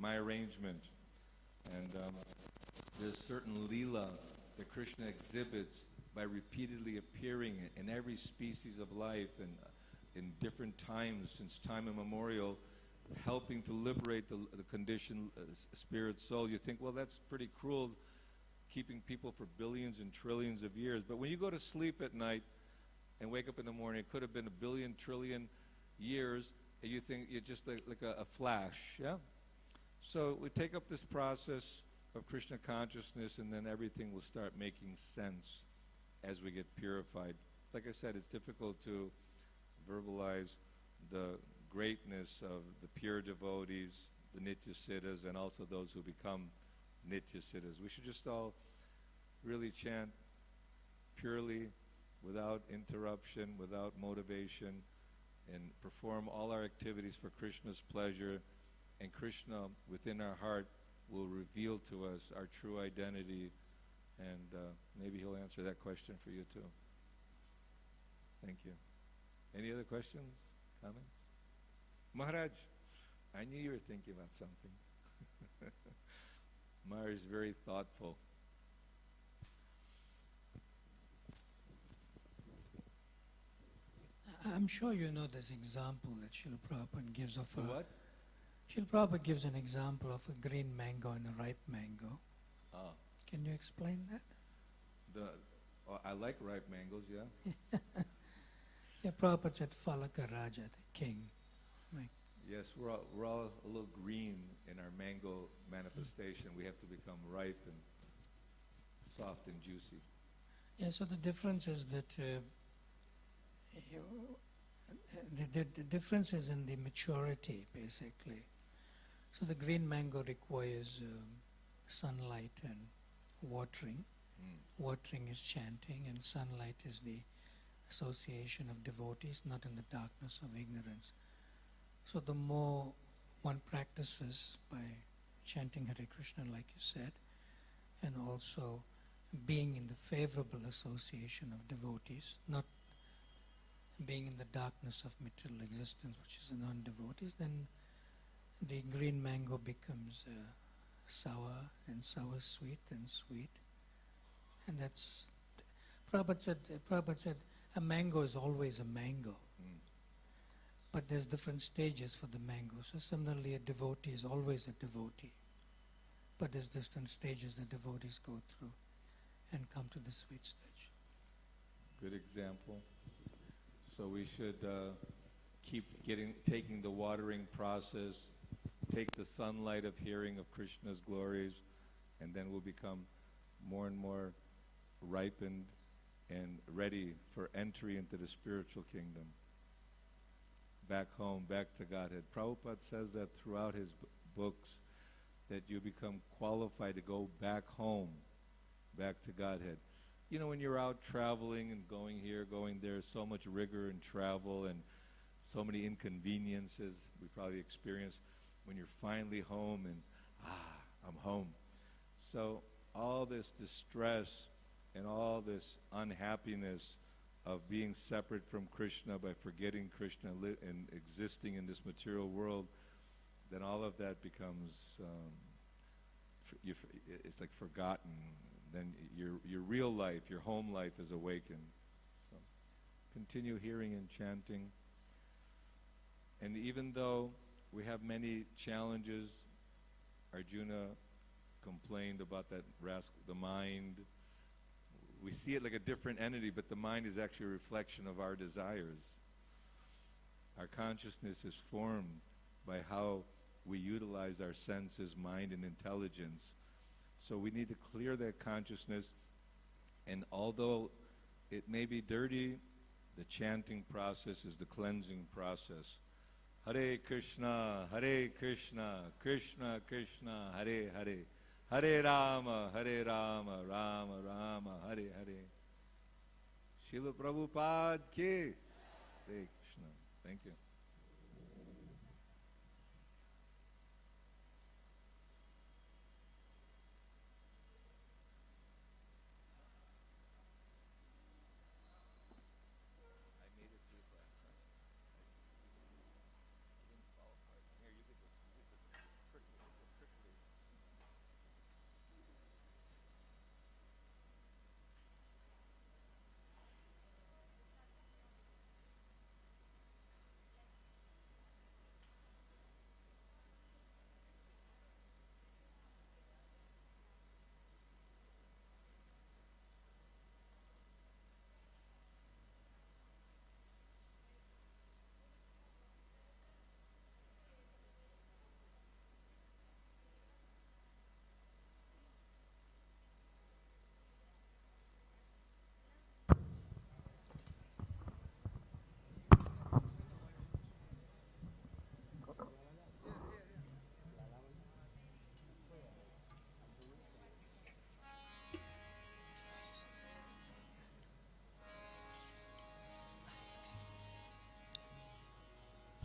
my arrangement. And there's certain Leela that Krishna exhibits by repeatedly appearing in every species of life and in different times since time immemorial, helping to liberate the conditioned spirit soul. You think, well, that's pretty cruel, keeping people for billions and trillions of years. But when you go to sleep at night and wake up in the morning, it could have been a billion, trillion years, and you think you're just like a flash, yeah? So we take up this process of Krishna consciousness, and then everything will start making sense as we get purified. Like I said, it's difficult to verbalize the greatness of the pure devotees, the Nitya Siddhas, and also those who become Nitya Siddhas. We should just all really chant purely, without interruption, without motivation, and perform all our activities for Krishna's pleasure, and Krishna within our heart will reveal to us our true identity, and maybe he'll answer that question for you too. Thank you. Any other questions, comments? Maharaj, I knew you were thinking about something. Maharaj is very thoughtful. I'm sure you know this example that Srila Prabhupada gives of What? Srila Prabhupada gives an example of a green mango and a ripe mango. Ah. Can you explain that? I like ripe mangoes, yeah. Yeah, Prabhupada said Falaka Raja, the king. Like, Yes, we're all a little green in our mango manifestation. We have to become ripe and soft and juicy. yeah, so the difference is that the difference is in the maturity, basically. So the green mango requires sunlight and watering. Watering is chanting, and sunlight is the association of devotees, not in the darkness of ignorance. So the more one practices by chanting Hare Krishna, like you said, and also being in the favorable association of devotees, not being in the darkness of material existence, which is the non-devotees, then the green mango becomes sour, and sour sweet, and sweet. And that's, Prabhupada said, a mango is always a mango. But there's different stages for the mango. So similarly, a devotee is always a devotee. But there's different stages the devotees go through and come to the sweet stage. Good example. So we should keep taking the watering process, take the sunlight of hearing of Krishna's glories, and then we'll become more and more ripened and ready for entry into the spiritual kingdom. Back home, back to Godhead. Prabhupada says that throughout his books, that you become qualified to go back home, back to Godhead. You know, when you're out traveling and going here, going there, so much rigor in travel and so many inconveniences we probably experience when you're finally home and, I'm home. So all this distress and all this unhappiness of being separate from Krishna by forgetting Krishna and existing in this material world, then all of that becomes, it's like forgotten. Then your real life, your home life is awakened. So continue hearing and chanting. And even though we have many challenges, Arjuna complained about that rascal, the mind. We see it like a different entity, but the mind is actually a reflection of our desires. Our consciousness is formed by how we utilize our senses, mind, and intelligence. So we need to clear that consciousness, and although it may be dirty, the chanting process is the cleansing process. Hare Krishna, Krishna Krishna, Hare Hare, Hare Rama, Rama Rama, Hare Hare. Srila Prabhupada ki. Hare Krishna. Thank you.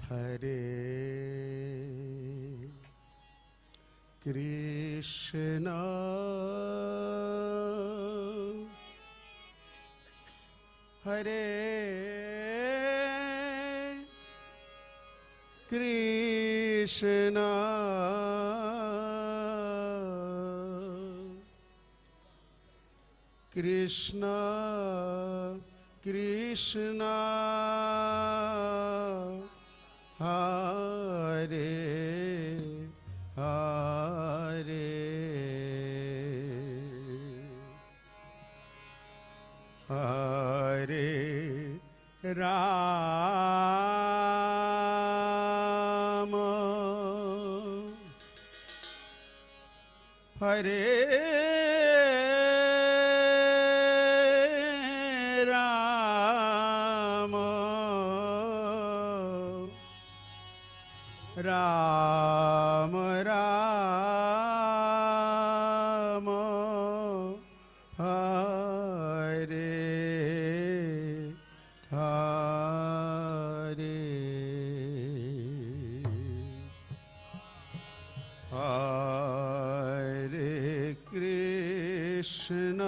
Hare Krishna, Hare Krishna, Krishna Krishna, Hare Hare, Hare Rama, Hare Rama, Rama Rama, Hare Hare, Hare Krishna,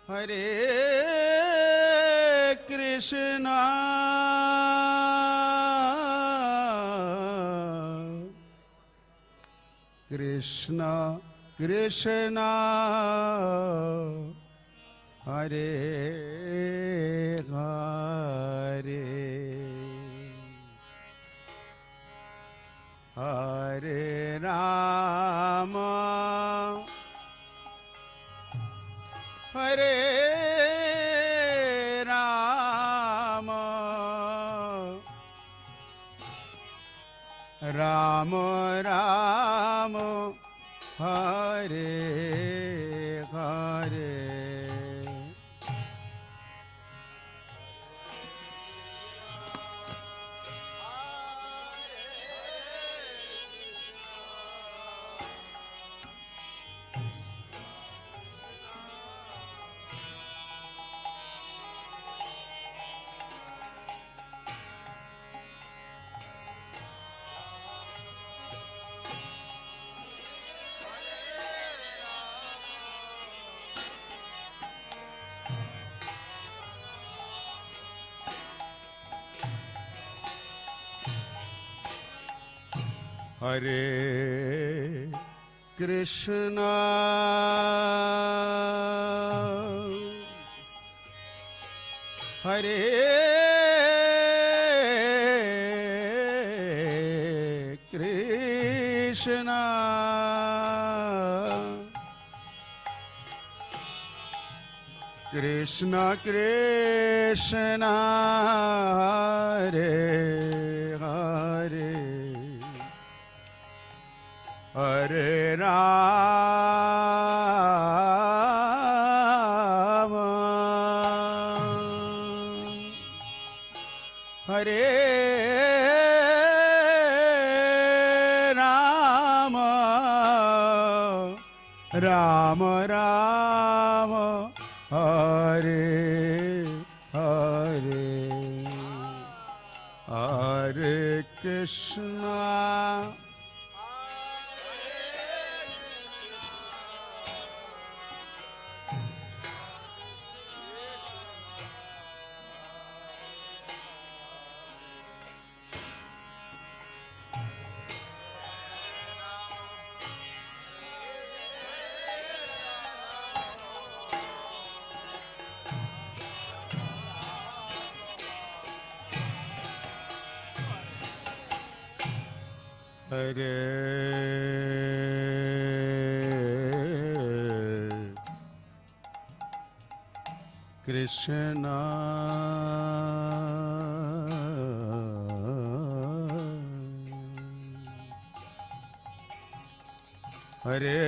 Hare Krishna, Krishna Krishna, Hare Hare, Hare Rama, Hare Rama, Rama Rama, Hare Hare, Hare Krishna, Hare Krishna, Krishna Krishna, Hare Hare, Hare Rama, Hare Rama, Rama Rama, Hare Hare, Hare Krishna, Hare Krishna, Hare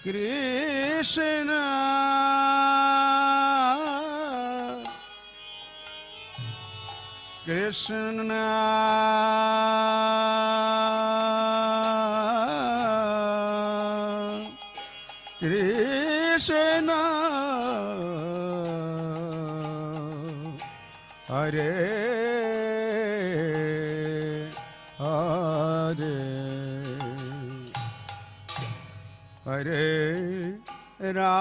Krishna, Krishna Krishna, Hare Hare, Hare Rama,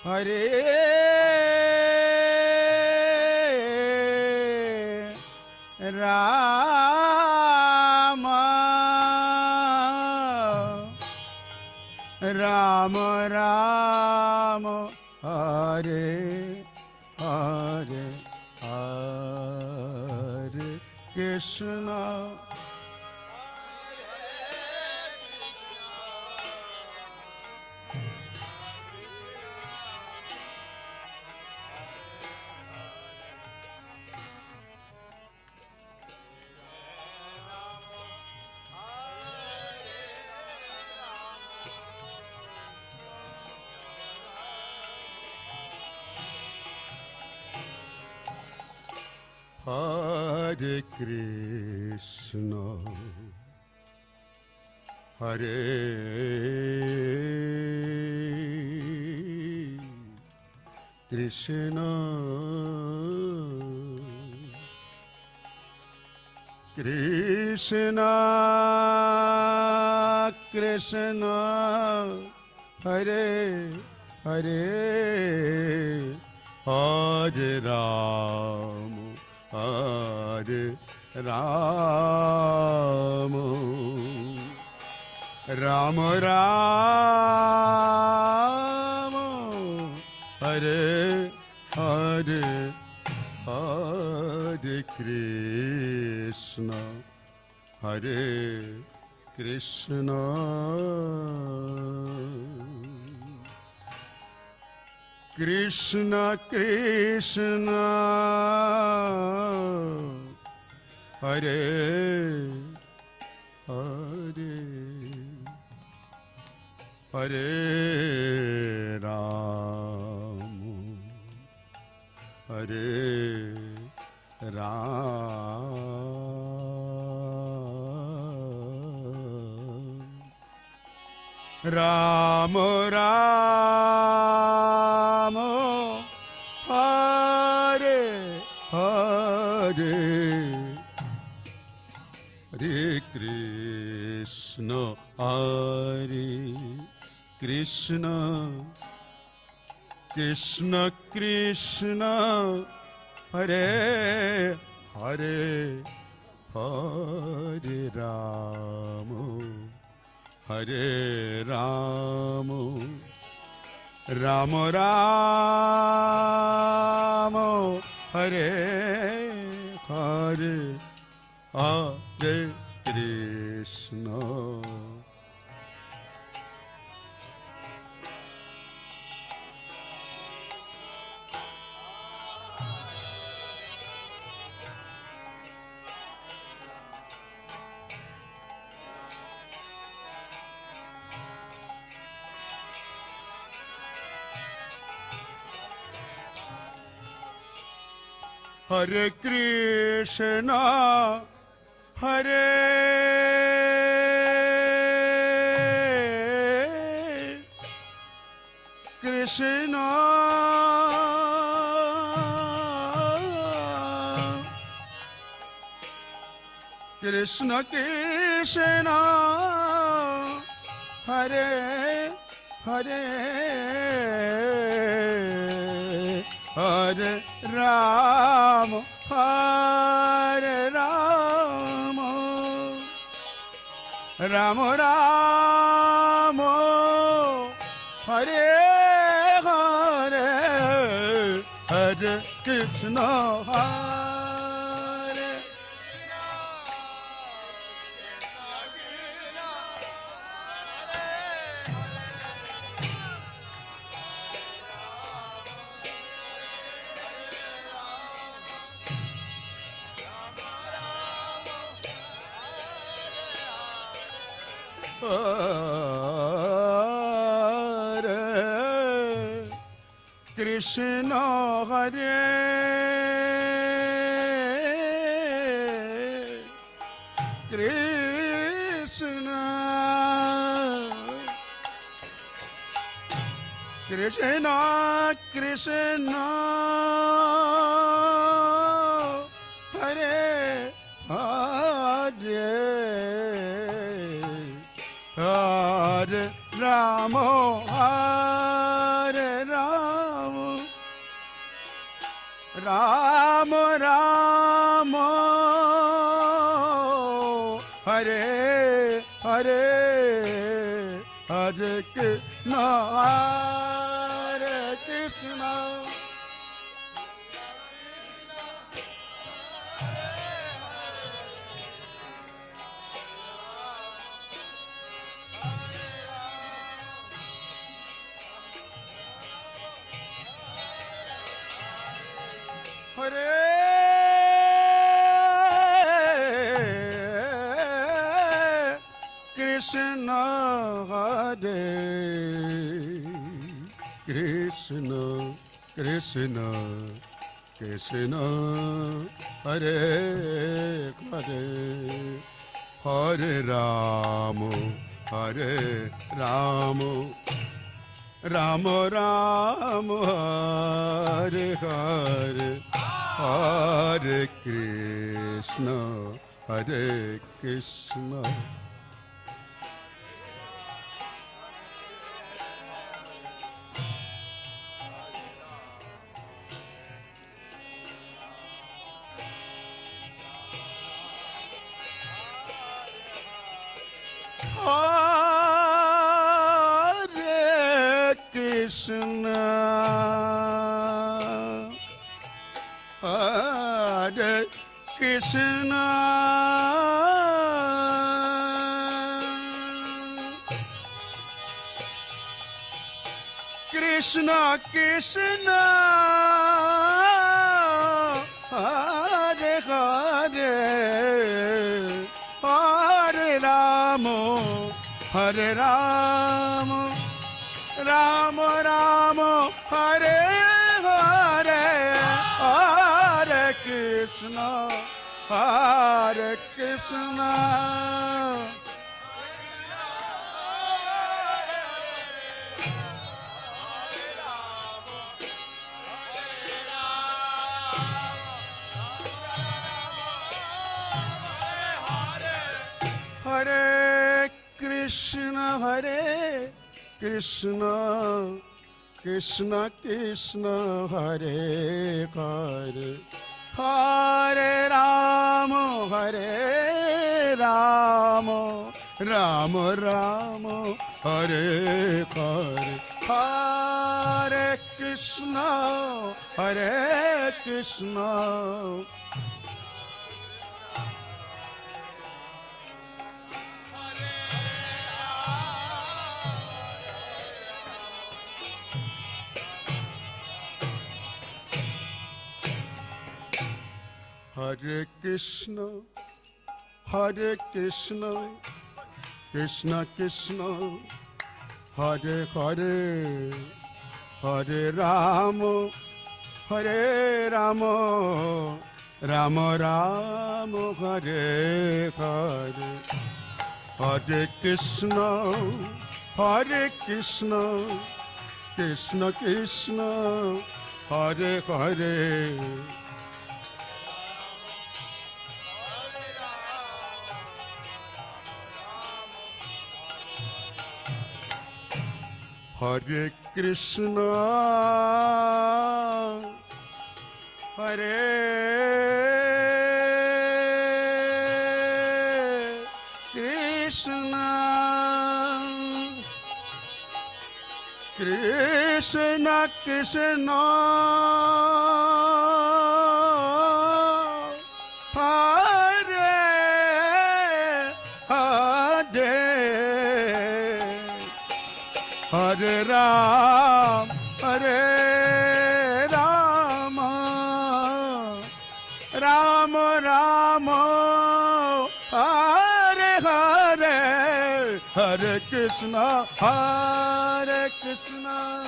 Hare Rama, Rama Rama, Hare Hare, Hare Krishna, Hare Krishna, Hare Krishna, Krishna Krishna, Hare Hare, Hare Ram, Hare Ram, Ram Ram, Hare Hare, Hare Krishna, Hare Krishna, Krishna Krishna, Hare Hare, Hare Ram, Hare Ram, Ram Ram, Hare Hare, Hare Krishna, Hare Krishna Krishna Krishna Hare Hare Hare Rama Hare Rama Rama Rama Hare Hare Hare Krishna Hare Krishna Hare Krishna Krishna Krishna Hare Hare Hare Rama Hare Rama Rama Rama Hare Hare Hare Krishna Hare Hare Krishna Hare Krishna Krishna Krishna Hare Hare Hare Rama Hare Rama Rama Rama Hare Hare Hare Krishna Hare Krishna Hare Krishna Hare Krishna Krishna Krishna Hare Hare Hare Rama Hare Rama Rama Rama Hare Hare Hare Krishna Hare Krishna Hare Krishna Hare Krishna Krishna Krishna Hare Hare Hare Rama Hare Rama Rama Rama Hare Hare Hare Krishna Hare Krishna Hare Krishna Hare Krishna Krishna Krishna Hare Hare Hare Rama Rama Rama Hare Hare Hare Krishna Hare Krishna Krishna Krishna Hare Hare Hare Rama Rama Rama Hare Hare Hare Krishna Krishna Krishna Hare Hare Hare Krishna Hare Krishna Krishna Krishna Hare Hare Hare Ram Hare Rama Rama Rama Hare Hare Hare Krishna Hare Krishna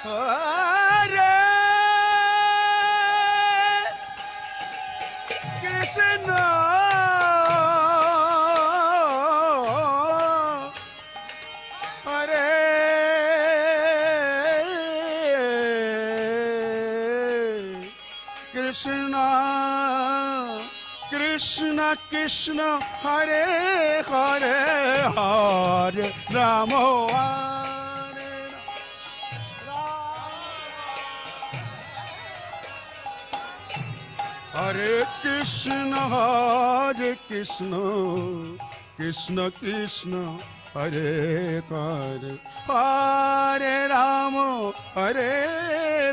Hare Krishna Hare Krishna Krishna Krishna Hare Hare Hare Rama Hare Krishna Krishna Krishna Hare Hare Hare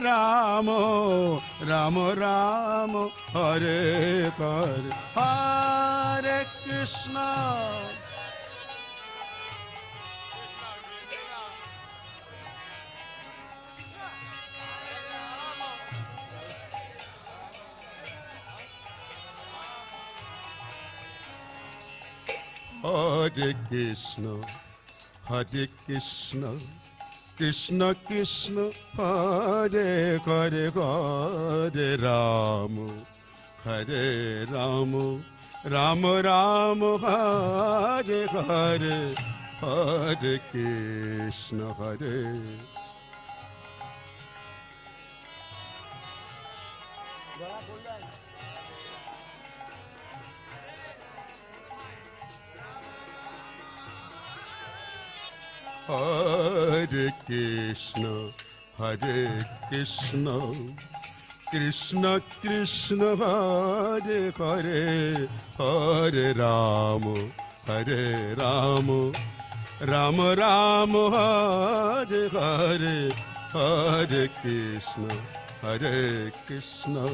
Rama Rama Rama Hare Hare Hare Krishna Hare Krishna Krishna Krishna Hare Hare Hare Rama Rama Rama Hare Hare Hare Krishna Hare Hare Krishna Krishna Krishna Hare Hare Hare Rama Rama Rama Hare Hare Hare Krishna Hare Krishna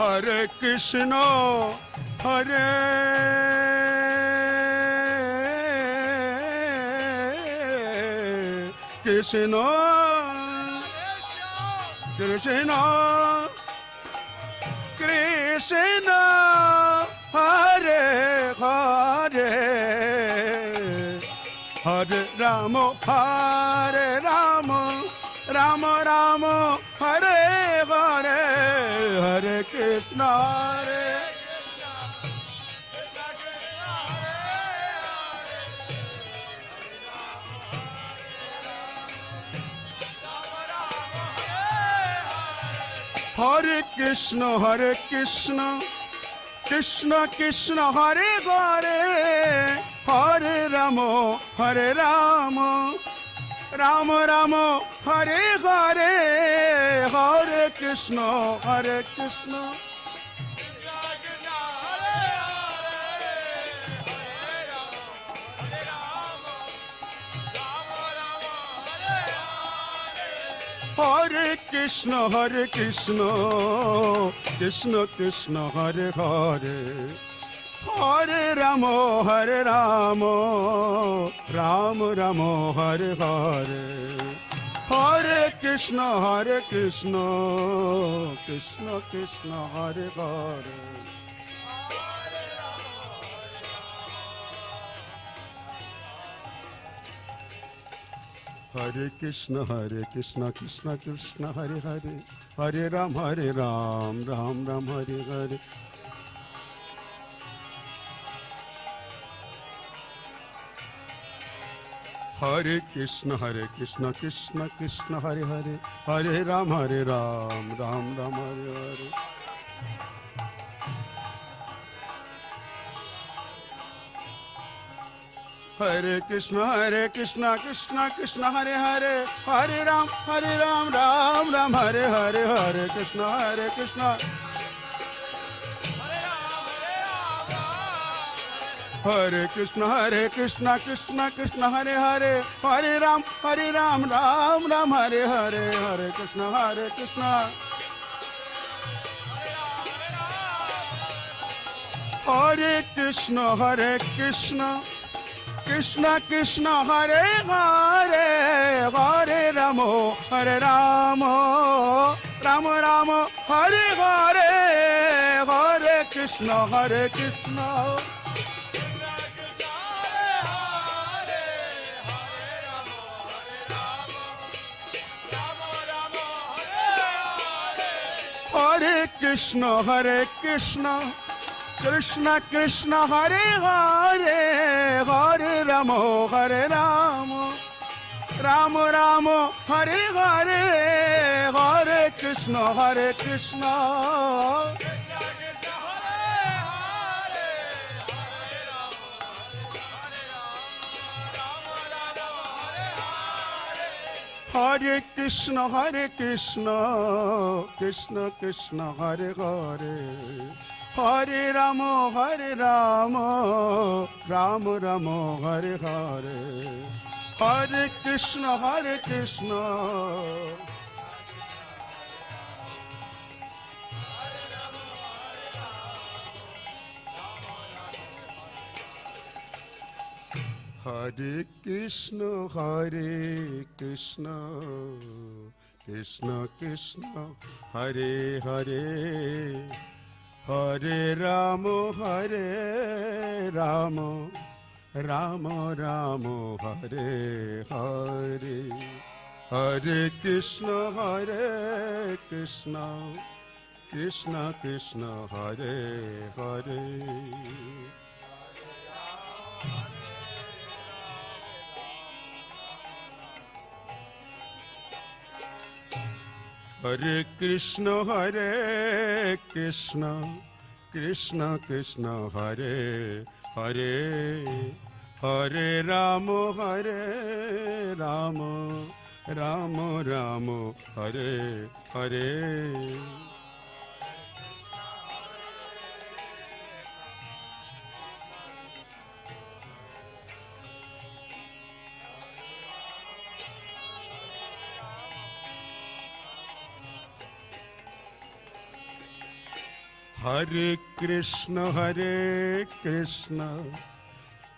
Hare Krishna Krishna Krishna Hare Hare Hare Rama Rama Rama Hare Hare Hare Krishna Krishna Hare Hare Krishna Krishna Krishna Hare Hare Hare Rama Rama Rama Hare Hare Hare Krishna Hare Krishna Krishna Krishna Hare Hare Hare Rama Rama Rama Hare Hare Hare Krishna Krishna Krishna Hare Hare Hare Krishna Krishna Krishna Hare Hare Hare Ram Ram Ram Hare Hare Hare Krishna Krishna Krishna Hare Hare Hare Ram Ram Ram Hare Hare Hare Krishna Krishna Krishna Hare Hare Hare Ram Ram Ram Hare Hare Hare Krishna Hare Krishna Krishna Hare Hare Hare Ram Ram Ram Hare Hare Hare Krishna Hare Krishna Krishna Krishna Hare Hare Hare Rama Rama Rama Hare Hare Hare Krishna Hare Krishna Krishna Krishna Hare Hare Hare Rama Rama Rama Hare Hare Hare Krishna Hare Krishna Krishna Krishna Hare Hare Hare Rama Rama Rama Hare Hare Hare Krishna Hare Krishna Krishna Krishna Hare Hare Hare Rama Rama Rama Hare Hare Hare Krishna Krishna Krishna Hare Hare Hare Krishna Krishna Krishna Hare Hare Hare Rama Rama Rama Hare Hare Hare Krishna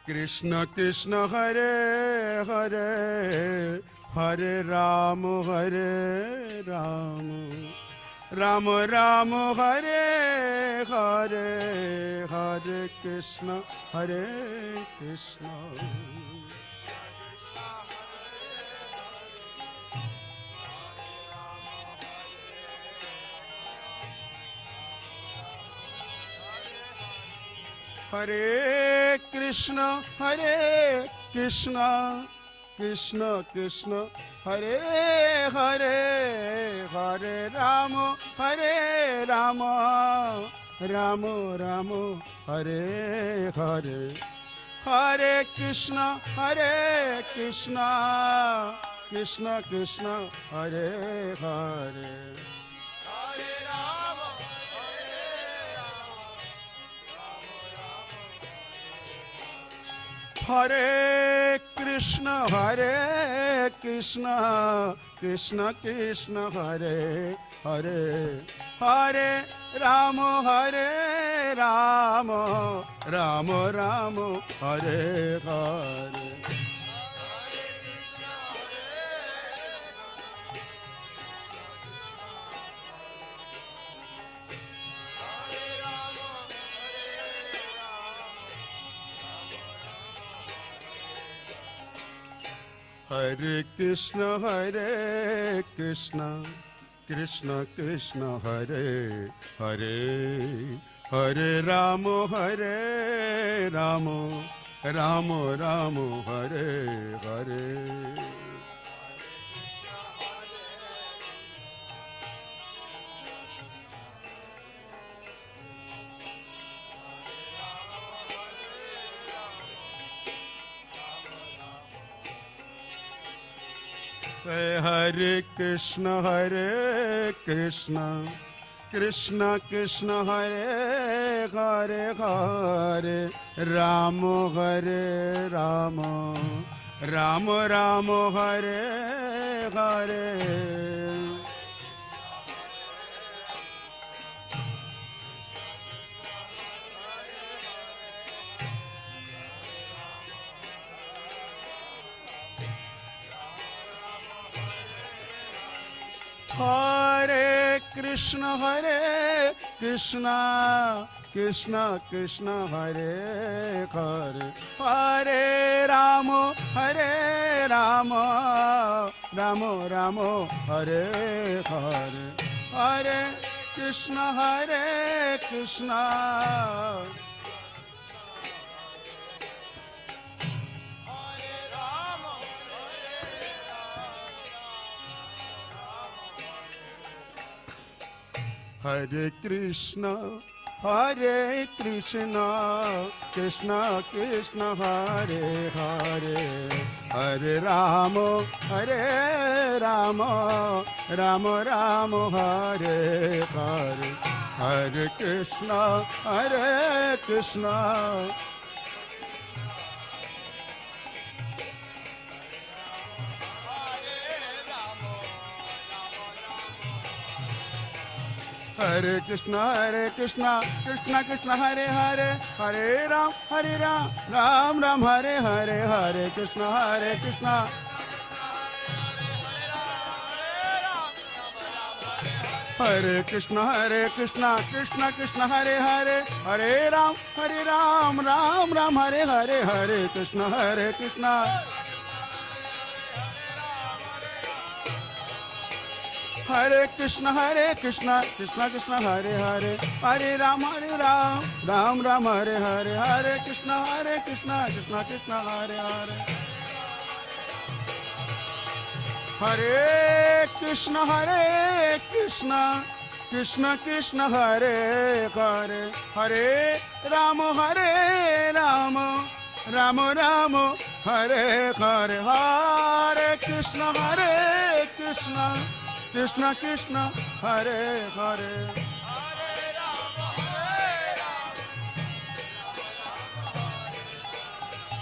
Krishna Krishna Hare Hare Hare Rama Rama Rama Hare Hare Hare Krishna Hare Krishna, Hare Krishna, Krishna Krishna, Hare Hare, Hare Rama, Hare Rama, Rama Rama, Hare Hare, Hare Krishna, Hare Krishna, Krishna Krishna, Hare Hare. Hare Krishna, Hare Krishna, Krishna Krishna, Hare Hare, Hare Rama, Hare Rama, Rama Rama, Hare Hare. Hare Krishna, Hare Krishna, Krishna Krishna, Hare Hare, Hare Rama, Hare Rama, Rama Rama, Hare Hare. Hare Krishna, Hare Krishna, Krishna Krishna, Hare Hare, Hare Rama, Hare Rama, Rama Rama, Hare Hare. Hare Krishna, Hare Krishna, Krishna Krishna, Hare Hare, Hare Rama, Hare Rama, Rama Rama, Hare Hare, Hare Krishna, Hare Krishna. Hare Krishna, Hare Krishna, Krishna Krishna, Hare Hare, Hare Rama, Hare Rama, Rama Rama, Hare Hare, Hare Krishna, Hare Krishna. Hare Krishna, Krishna Krishna, Hare Hare, Hare Ram, Ram Ram, Hare Hare, Hare Krishna, Krishna. Hare Krishna, Krishna Krishna, Hare Hare, Hare Ram, Ram Ram, Hare Hare, Hare Krishna, Krishna. Hare Krishna, Krishna Krishna, Hare Hare, Hare Ram, Ram Ram, Hare Hare, Hare Krishna, Krishna Krishna, Hare Hare. Hare Krishna, Krishna Krishna, Hare Hare, Hare Ram, Ram Rama, Hare Hare, Hare Krishna, Krishna Krishna, Hare Hare.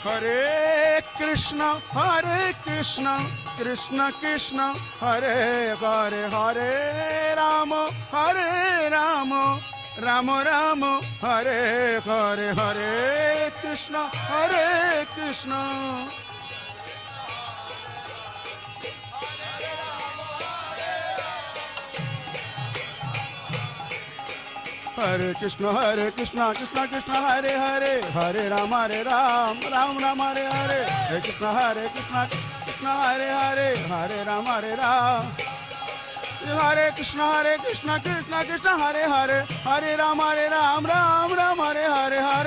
Hare Krishna, Krishna Krishna, Hare Hare, Hare Rama, Rama Rama, Hare Hare, Hare Krishna, Krishna. Hare Krishna, Krishna Krishna, Hare Hare, Hare Rama, Ram Rama, Hare Hare, Hare Krishna, Krishna Hare Hare, Hare Rama, Hare Krishna, Krishna Krishna, Hare Hare, Hare Rama, Ram Rama, Hare Hare, Hare